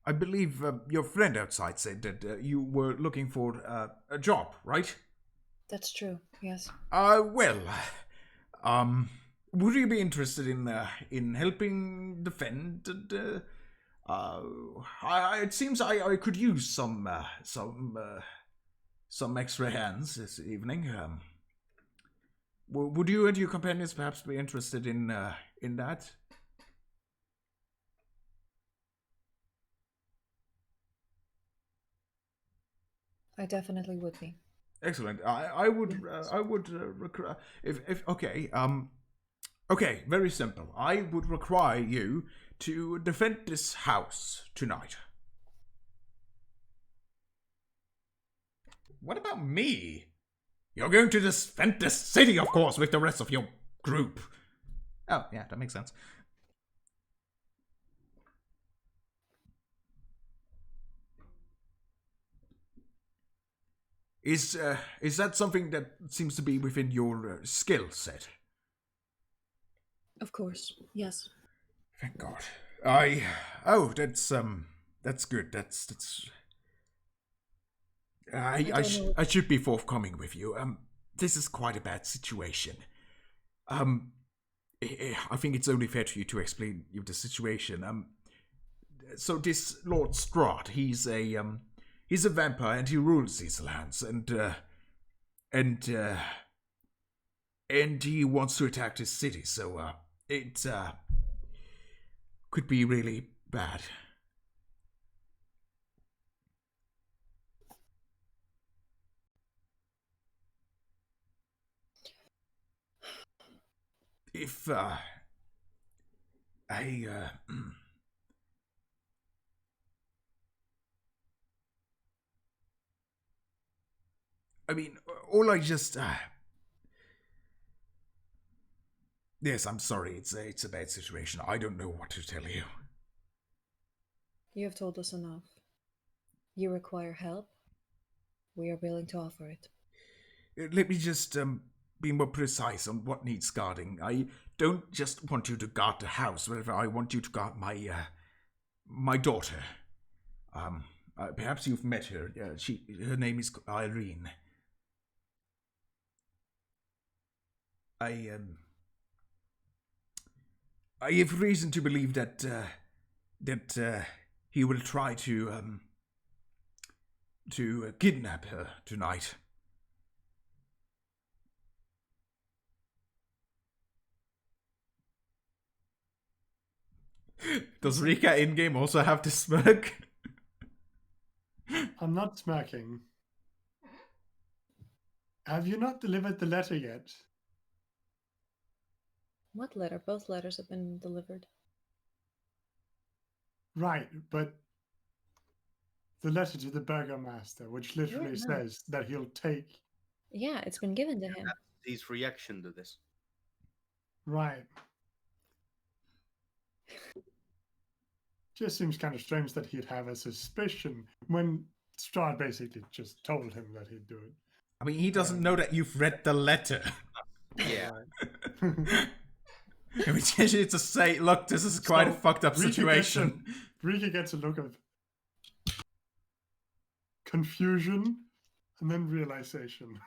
I believe your friend outside said that you were looking for a job, right? That's true, yes. Well, would you be interested in helping defend? It seems I could use some extra hands this evening. Would you and your companions perhaps be interested in that? I definitely would be. Excellent. I would if okay. Okay, very simple. I would require you to defend this house tonight. What about me? You're going to defend this city, of course, with the rest of your group. Oh, yeah, that makes sense. Is that something that seems to be within your skill set? Of course, yes. Thank God. That's good. I should be forthcoming with you. This is quite a bad situation. I think it's only fair to you to explain you the situation. So this Lord Strahd, he's a vampire and he rules these lands, and he wants to attack this city. So it could be really bad. If I mean, all I just yes, I'm sorry. It's a bad situation. I don't know what to tell you. You have told us enough. You require help. We are willing to offer it. Let me just be more precise on what needs guarding. I don't just want you to guard the house. Whatever, I want you to guard my daughter. Perhaps you've met her. Her name is Irene. I have reason to believe that he will try to kidnap her tonight. Does Rika in-game also have this smirk? I'm not smirking. Have you not delivered the letter yet? What letter? Both letters have been delivered. Right, but the letter to the burgomaster, which literally says that he'll take... Yeah, it's been given to him. That's his reaction to this. Right. Just seems kind of strange that he'd have a suspicion when Strahd basically just told him that he'd do it. I mean, he doesn't know that you've read the letter. Yeah. I mean, to say, look, this is quite a fucked up situation. Rika gets a look of confusion and then realization.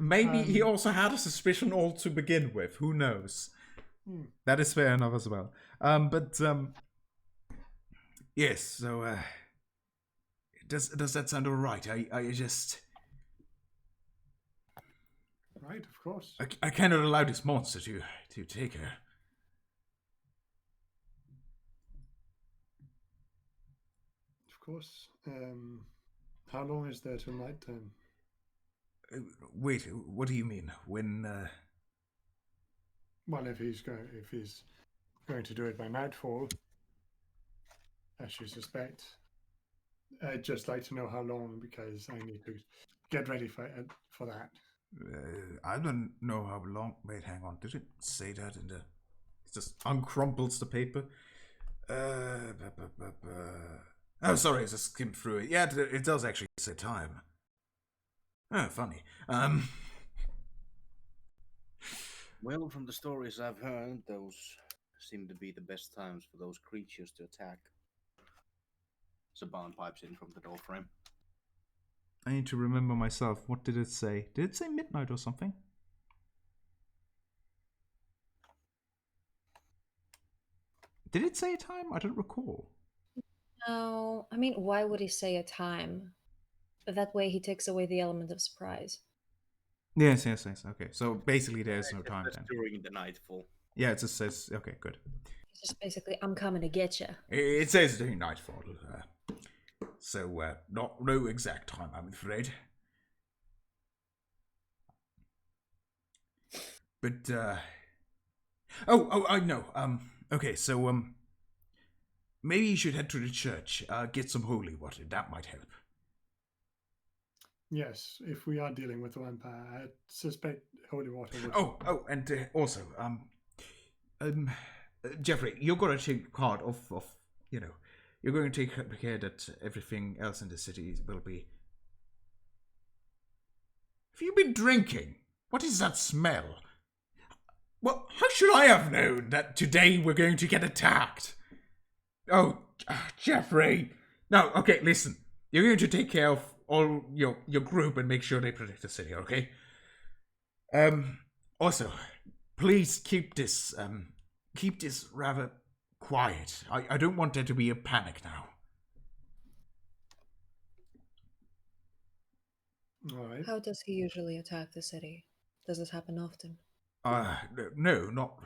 Maybe he also had a suspicion all to begin with. Who knows? That is fair enough as well. Yes. So, does that sound all right? I just. Right, of course. I cannot allow this monster to take her. Of course. How long is there till night time? Wait, what do you mean? When? Well, if he's going to do it by nightfall, as you suspect, I'd just like to know how long, because I need to get ready for that. I don't know how long. Wait, hang on. Did it say that in the? It just uncrumples the paper. Oh, sorry, I just skimmed through it. Yeah, it does actually say time. Oh, funny. Well, from the stories I've heard, those seem to be the best times for those creatures to attack. Saban pipes in from the doorframe. I need to remember myself. What did it say? Did it say midnight or something? Did it say a time? I don't recall. No, I mean, why would he say a time? That way he takes away the element of surprise. Yes. Okay, so basically there's no It time says then. during the nightfall. Yeah, it just says, okay, good. It's just basically, I'm coming to get you. It says during nightfall. So, no exact time, I'm afraid. But, I know. Okay, so, maybe you should head to the church, get some holy water. That might help. Yes, if we are dealing with a vampire, I suspect holy water would. And also, Jeffrey, you're gonna take part of you're going to take care that everything else in the city will be. Have you been drinking? What is that smell? Well, how should I have known that today we're going to get attacked? Oh, Jeffrey. No, okay, listen. You're going to take care of all your group and make sure they protect the city, okay? Also, please keep this rather quiet. I don't want there to be a panic now. All right. How does he usually attack the city? Does this happen often? No, not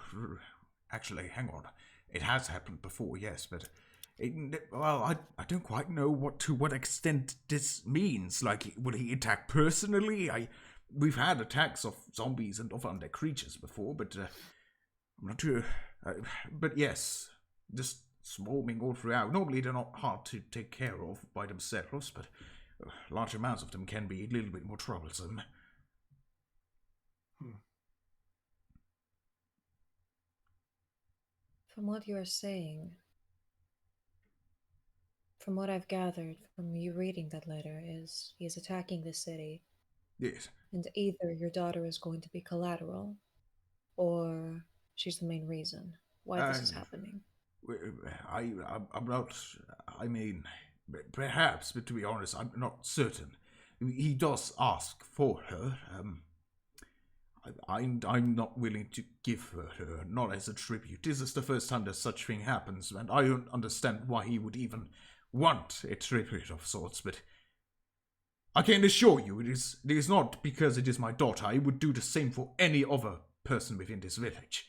actually. Hang on, it has happened before, yes, but I don't quite know to what extent this means. Like, will he attack personally? We've had attacks of zombies and of undead creatures before, but I'm not sure. But yes, just swarming all throughout. Normally, they're not hard to take care of by themselves, but large amounts of them can be a little bit more troublesome. From what you're saying, from what I've gathered from you reading that letter, is he's attacking the city. Yes. And either your daughter is going to be collateral, or she's the main reason why this is happening. I'm not. I mean, perhaps, but to be honest, I'm not certain. He does ask for her. I'm not willing to give her, not as a tribute. This is the first time that such thing happens, and I don't understand why he would even want a tribute of sorts, but I can assure you it is not because it is my daughter. I would do the same for any other person within this village.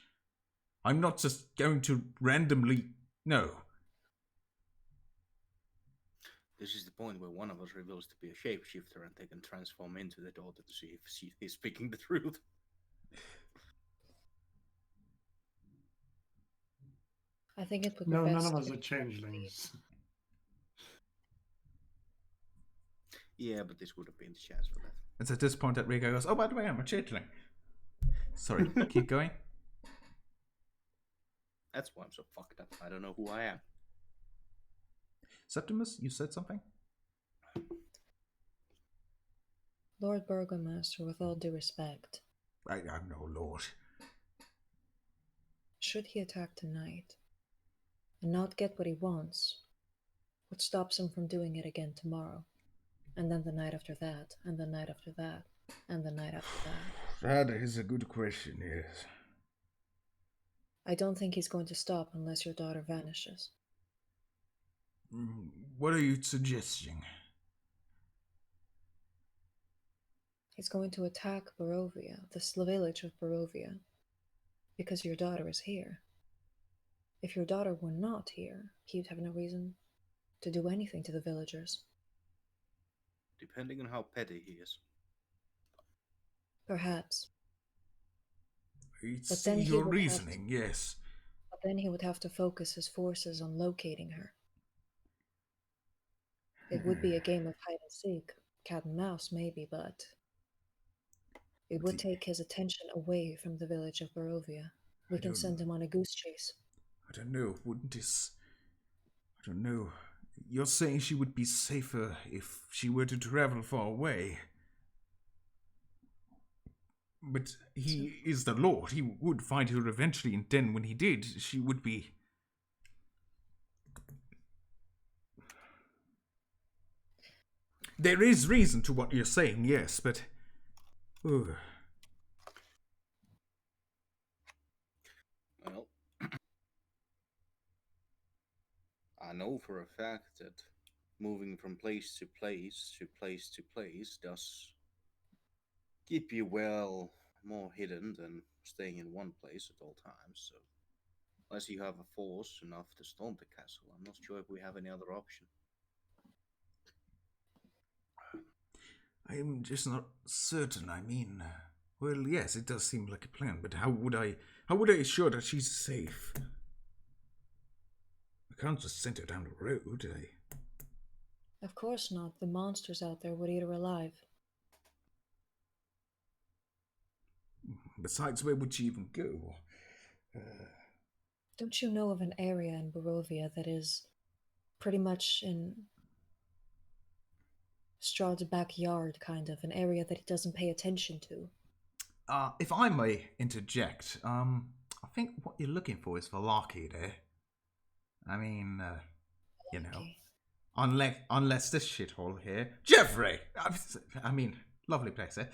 I'm not just going to randomly... No. This is the point where one of us reveals to be a shapeshifter and they can transform into the daughter to see if she is speaking the truth. I think it would be No, best. none of us are changelings. Yeah, but this would have been the chance for that. It's at this point that Riga goes, oh, by the way, I'm a changeling. Sorry, keep going. That's why I'm so fucked up. I don't know who I am. Septimus, you said something? Lord Burgomaster, with all due respect, I'm no lord. should he attack tonight and not get what he wants, what stops him from doing it again tomorrow? And then the night after that, and the night after that, and the night after that. That is a good question, yes. I don't think he's going to stop unless your daughter vanishes. What are you suggesting? He's going to attack Barovia, the village of Barovia, because your daughter is here. If your daughter were not here, he'd have no reason to do anything to the villagers. Depending on how petty he is. Perhaps. It's your reasoning, yes. But then he would have to focus his forces on locating her. It would be a game of hide and seek, cat and mouse maybe, but it would take his attention away from the village of Barovia. We can send him on a goose chase. I don't know, wouldn't this... I don't know. You're saying she would be safer if she were to travel far away. But he is the Lord. He would find her eventually, and then when he did, she would be... There is reason to what you're saying, yes, but... Ugh. Well, I know for a fact that moving from place to place to place to place does keep you well more hidden than staying in one place at all times. So, unless you have a force enough to storm the castle, I'm not sure if we have any other option. I'm just not certain. I mean, well, yes, it does seem like a plan, but how would I assure that she's safe? I can't just send her down the road. Of course not. The monsters out there would eat her alive. Besides, where would she even go? Don't you know of an area in Barovia that is pretty much in Strahd's backyard, kind of, an area that he doesn't pay attention to? If I may interject, I think what you're looking for is Valaki there. I mean, you know, Okay. unless this shithole here, Jeffrey. I mean, lovely place, eh?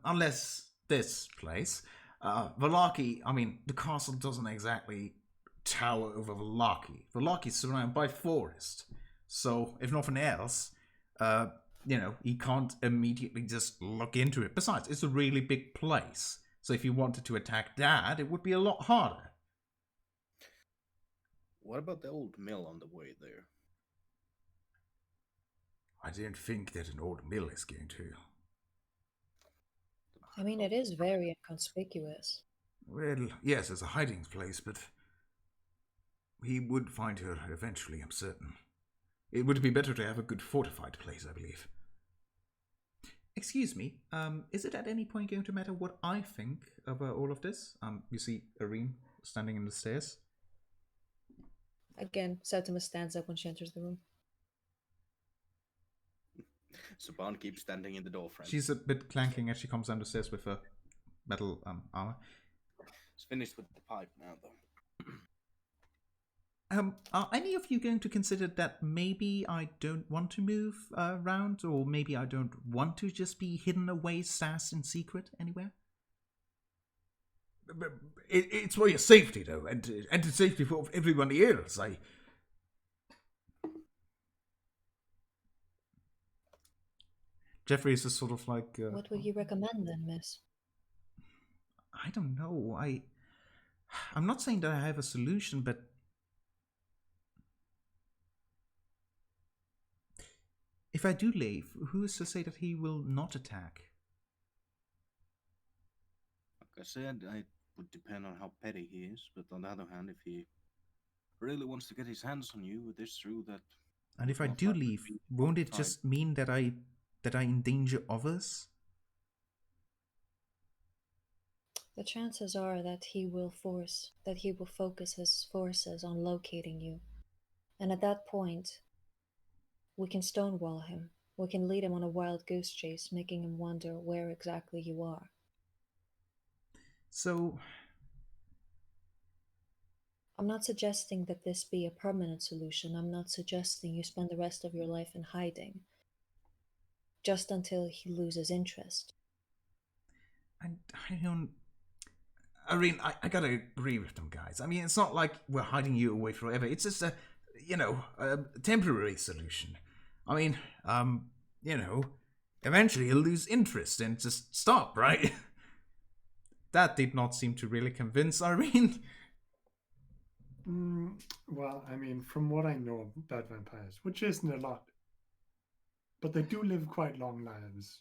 Unless this place, Valaki. I mean, the castle doesn't exactly tower over Valaki. Valaki's surrounded by forest, so if nothing else, you know, he can't immediately just look into it. Besides, it's a really big place, so if you wanted to attack that, it would be a lot harder. What about the old mill on the way there? I don't think that an old mill is going to. I mean, it is very inconspicuous. Well, yes, it's a hiding place, but he would find her eventually, I'm certain. It would be better to have a good fortified place, I believe. Excuse me, is it at any point going to matter what I think of all of this? You see Irene standing in the stairs. Again, Septimus stands up when she enters the room. Saban keeps standing in the door frame. She's a bit clanking as she comes down the stairs with her metal armor. It's finished with the pipe now, though. Are any of you going to consider that maybe I don't want to move around, or maybe I don't want to just be hidden away, sass in secret anywhere? It's for your safety, though, and the safety for everyone else. Jeffrey is just sort of like... What would you recommend then, miss? I don't know. I'm not saying that I have a solution, but... If I do leave, who is to say that he will not attack? Like I said, it would depend on how petty he is, but on the other hand, if he really wants to get his hands on you, it is true that... And if I do leave, won't it just mean that I endanger others? The chances are that he will focus his forces on locating you. And at that point, we can stonewall him. We can lead him on a wild goose chase, making him wonder where exactly you are. So... I'm not suggesting that this be a permanent solution. I'm not suggesting you spend the rest of your life in hiding. Just until he loses interest. I don't... Irene, I gotta agree with them, guys. I mean, it's not like we're hiding you away forever. It's just a temporary solution. I mean, eventually he'll lose interest and just stop, right? That did not seem to really convince Irene. Well, I mean, from what I know about vampires, which isn't a lot, but they do live quite long lives.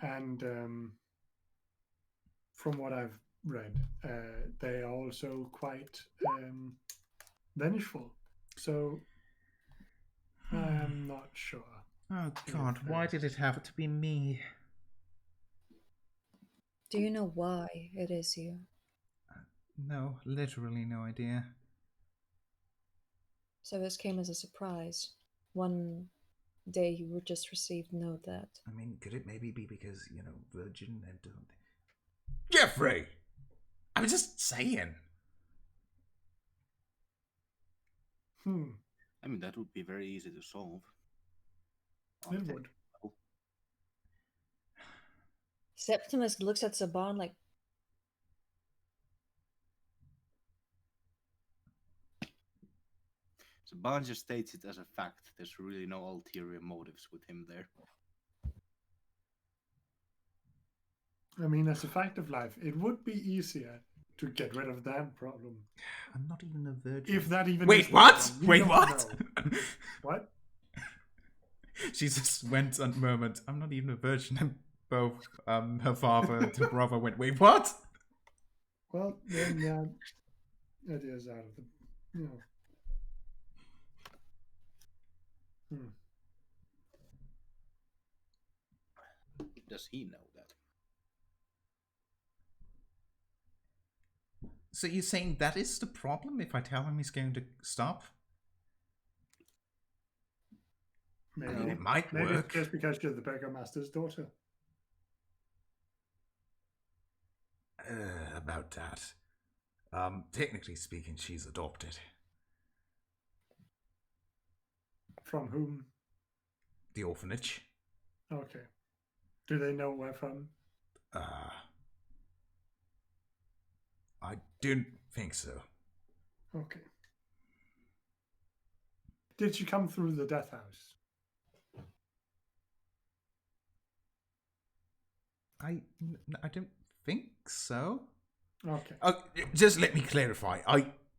And from what I've read, they are also quite vengeful. So I'm not sure. Oh, God, why did it have to be me? Do you know why it is you? No, literally no idea. So this came as a surprise. One day you were just received note that... I mean, could it maybe be because, virgin and Jeffrey! I'm just saying. I I mean, that would be very easy to solve. It would. Septimus looks at Saban like, So Bond just states it as a fact. There's really no ulterior motives with him there. I mean, as a fact of life, it would be easier to get rid of that problem. I'm not even a virgin. If that even Wait, is the what? problem. We Wait, don't what? know. What? She just went and murmured, I'm not even a virgin. And both her father and her brother went, wait, what? Well, then that is out of the, you know. Does he know that? So you're saying that is the problem if I tell him he's going to stop? Maybe I mean, it might maybe work. it's just because you're the Burgomaster's daughter. About that. Technically speaking, she's adopted. From whom? The orphanage. Okay. Do they know where from? I don't think so. Okay. Did she come through the death house? I don't think so. Okay. Just let me clarify.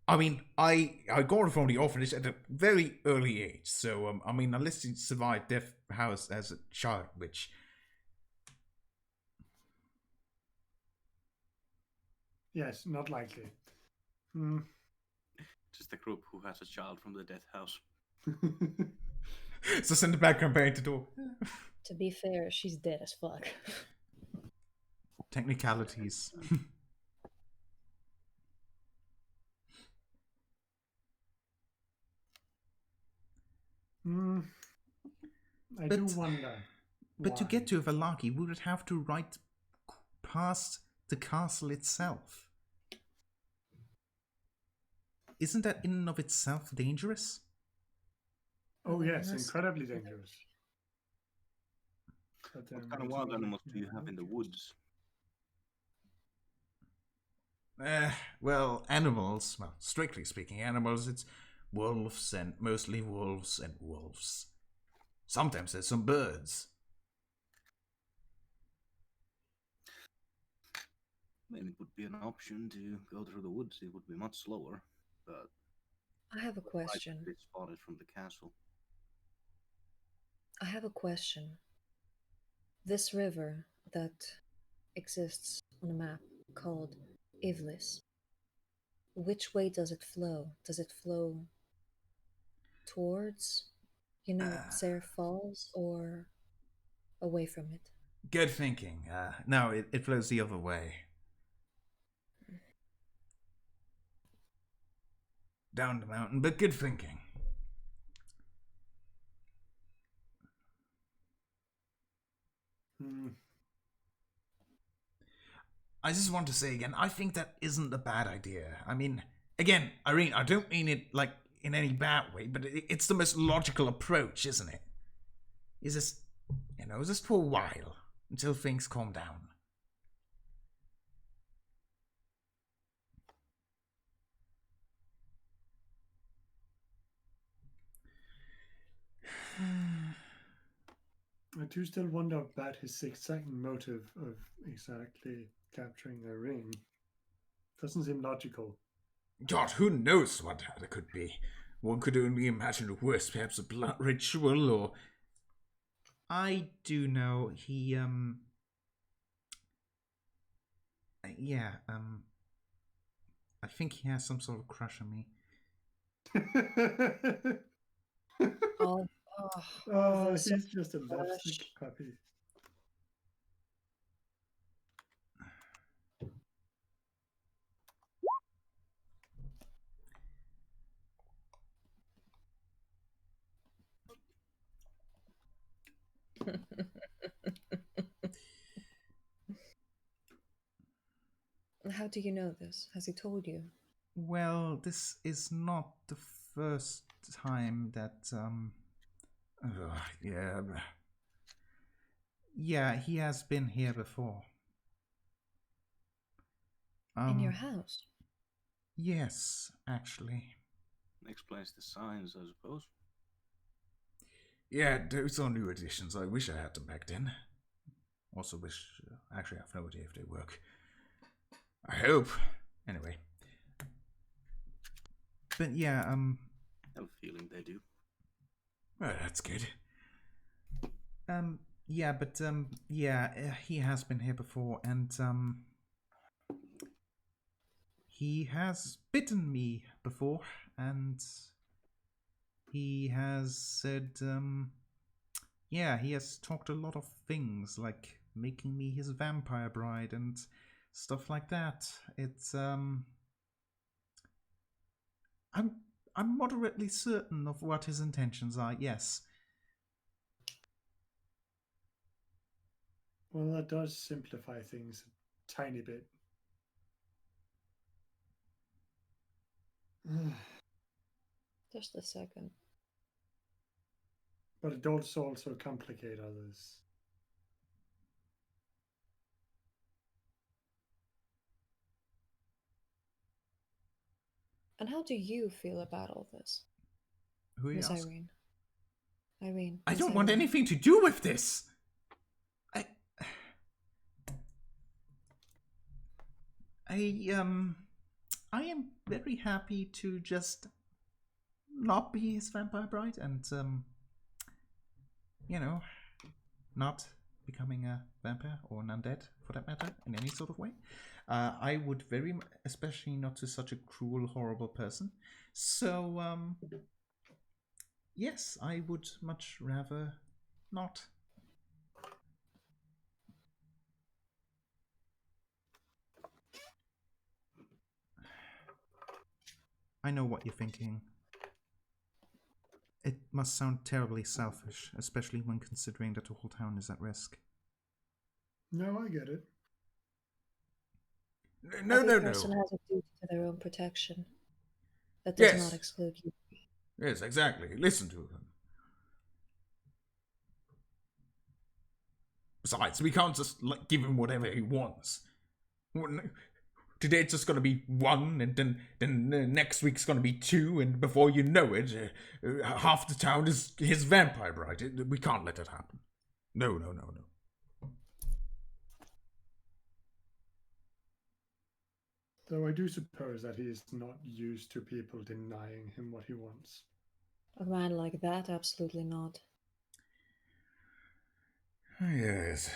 I mean, I got her from the orphanage at a very early age. So, I mean, unless she survived death house as a child, which... Yes, not likely. Just a group who has a child from the death house. So send the background back to door. to be fair, she's dead as fuck. Technicalities. I do wonder. But to why. get to Valaki, would it have to ride past the castle itself? Isn't that in and of itself dangerous? Oh yes, Yes. incredibly dangerous. But, What kind of wild animals do you have in the woods? Well, animals. Well, strictly speaking, animals. It's wolves and mostly wolves and wolves. Sometimes there's some birds. I mean, it would be an option to go through the woods. It would be much slower, but I have a question. it's spotted from the castle. I have a question. This river that exists on a map called Ivlis, which way does it flow? Does it flow towards, Zare Falls or away from it? Good thinking. No, it flows the other way. Down the mountain, but good thinking. I just want to say again, I think that isn't a bad idea. I mean, again, Irene, I don't mean it like in any bad way, but it's the most logical approach, isn't it? Is just, just for a while, until things calm down. I do still wonder about his exact motive of exactly capturing Irene. Doesn't seem logical. God, who knows what that could be? One could only imagine the worst, perhaps a blood ritual, or... I do know he, yeah, I think he has some sort of crush on me. Oh, this he's just a lovesick puppy. How do you know this? Has he told you? Well, this is not the first time that, yeah. Yeah, he has been here before. In your house? Yes, actually. Explains the signs, I suppose. Yeah, those are new additions. I wish I had them back then. Also wish... actually, I have no idea if they work. I hope. Anyway. But yeah, I have a feeling they do. well, that's good. Yeah, but, he has been here before, and, he has bitten me before, and he has said, yeah, he has talked a lot of things, like making me his vampire bride and stuff like that. It's, I'm moderately certain of what his intentions are, yes. Well, that does simplify things a tiny bit. Just a second. But it does also complicate others. And how do you feel about all this, Who are you Miss asking? Irene? I Miss don't want Irene. anything to do with this! I am very happy to just not be his vampire bride and, you know, not becoming a vampire or an undead, for that matter, in any sort of way. I would especially not to such a cruel, horrible person. So, yes, I would much rather not. I know what you're thinking. It must sound terribly selfish, especially when considering that the whole town is at risk. No, I get it. Every person has a duty to their own protection. That does not exclude you. Yes, exactly. Listen to him. Besides, we can't just give him whatever he wants. Today it's just going to be 1, and then next week's going to be 2, and before you know it, half the town is his vampire bride. We can't let that happen. No. Though I do suppose that he is not used to people denying him what he wants. A man like that, absolutely not. Yes.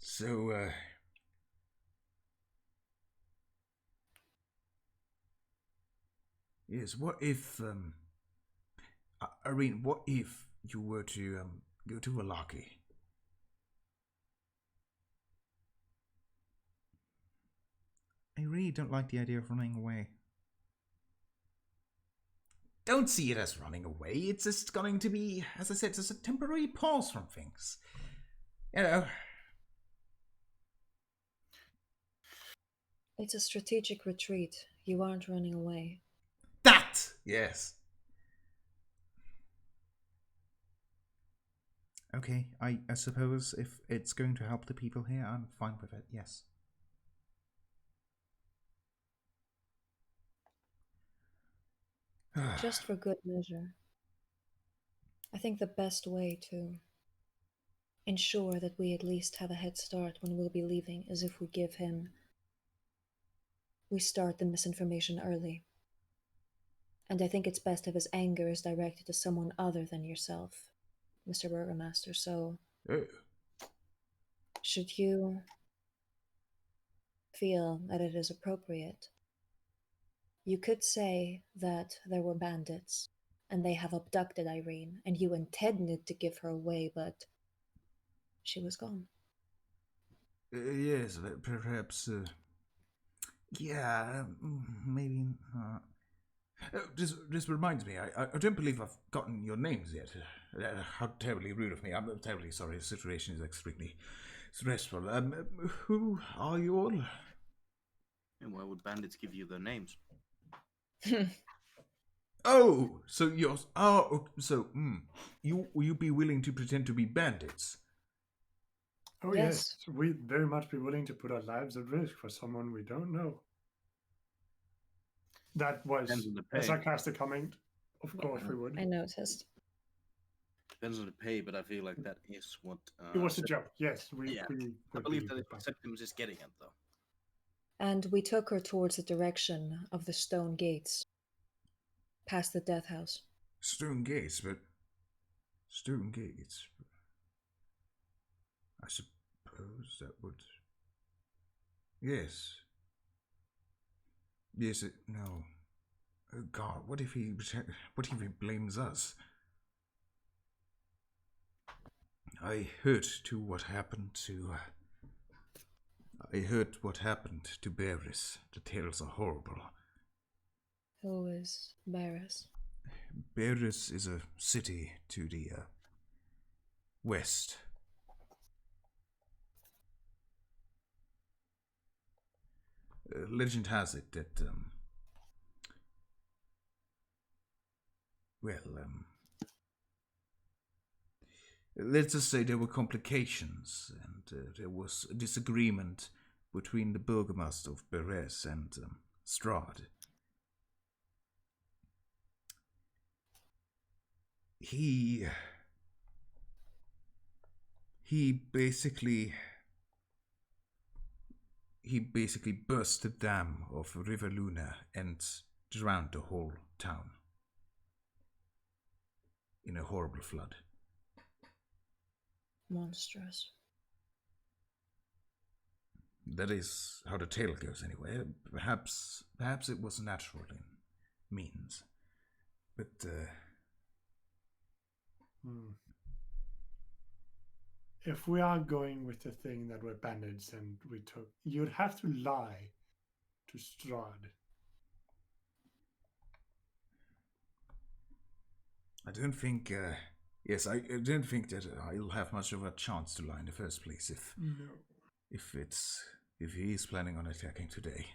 So, yes, what if, Irene, what if you were to, go to Valaki? I really don't like the idea of running away. Don't see it as running away. It's just going to be, as I said, just a temporary pause from things. You know. It's a strategic retreat. You aren't running away. That! Yes. Okay, I suppose if it's going to help the people here, I'm fine with it, yes. Just for good measure. I think the best way to ensure that we at least have a head start when we'll be leaving is if we start the misinformation early. And I think it's best if his anger is directed to someone other than yourself, Mr. Burgomaster. So, should you feel that it is appropriate, you could say that there were bandits and they have abducted Irene, and you intended to give her away, but she was gone. Yes, perhaps. Yeah, maybe. This reminds me, I don't believe I've gotten your names yet. How terribly rude of me. I'm terribly sorry. The situation is extremely stressful. Who are you all? And why would bandits give you their names? Oh, so you're... Oh, so, will you be willing to pretend to be bandits? Oh, Yes. yes. We'd very much be willing to put our lives at risk for someone we don't know. That was Depends on the a pay. sarcastic comment. Of course we would. I noticed. Depends on the pay, but I feel like that is what. It was a joke. Yes, I would believe be that is fine. what Septimus is getting at, though. And we took her towards the direction of the stone gates, past the death house. Stone gates, but... Stone gates... I suppose that would... Yes. Yes, no. Oh God, what if he blames us? I heard what happened to Barris. The tales are horrible. Who is Barris? Barris is a city to the west. Legend has it that, let's just say there were complications and there was a disagreement between the burgomaster of Beres and Strahd. He basically burst the dam of River Luna and drowned the whole town in a horrible flood. Monstrous. That is how the tale goes anyway. Perhaps it was natural in means. But If we are going with the thing that we're bandits and we took, you'd have to lie to Strahd. I don't think yes, I don't think that I'll have much of a chance to lie in the first place if he is planning on attacking today.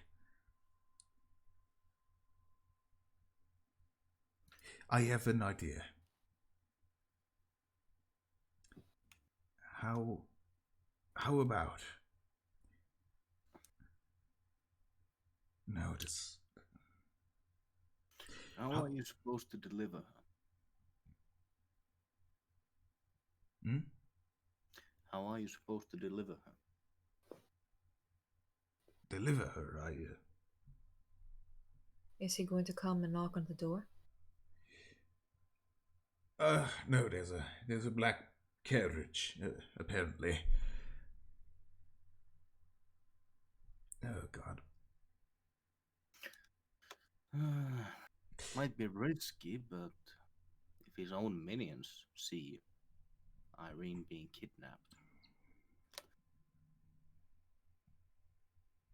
I have an idea. How about... No, this... How are you supposed to deliver her? How are you supposed to deliver her? Deliver her, Is he going to come and knock on the door? No, there's a black carriage, apparently. Oh, God. Might be risky, but if his own minions see Irene being kidnapped,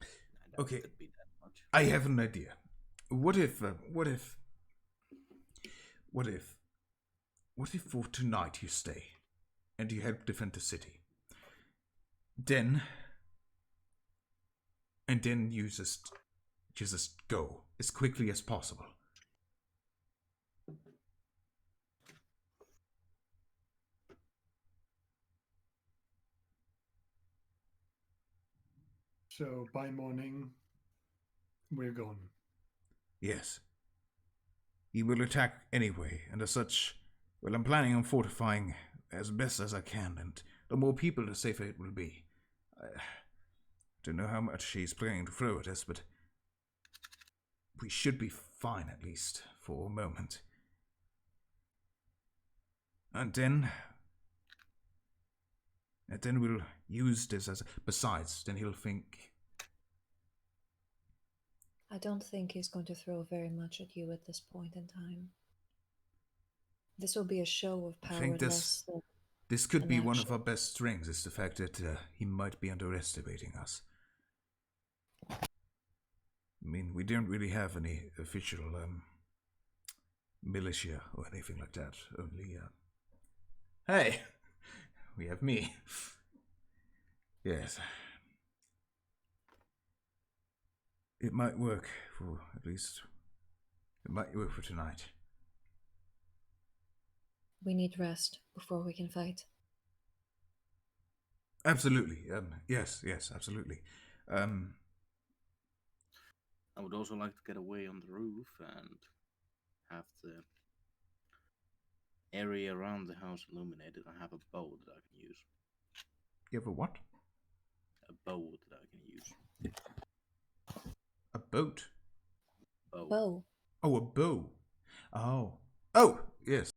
I doubt Okay, it'd be that much. I have an idea. What if for tonight you stay and you help defend the city? Then you just go as quickly as possible. So by morning, we're gone. Yes. He will attack anyway, and as such, well, I'm planning on fortifying as best as I can, and the more people, the safer it will be. I don't know how much he's planning to throw at us, but we should be fine, at least, for a moment. And then we'll use this as... Besides, then he'll think... I don't think he's going to throw very much at you at this point in time. This will be a show of power. I think this could be one of our best strengths, is the fact that he might be underestimating us. I mean, we don't really have any official militia or anything like that. Only, hey, we have me. Yes. It might work for, at least, it might work for tonight. We need rest before we can fight. Absolutely. Yes, absolutely. I would also like to get away on the roof and have the area around the house illuminated. I have a bow that I can use. You have a what? A bow that I can use. A boat? Bow. Bow. Oh, a bow. Oh. Oh, yes.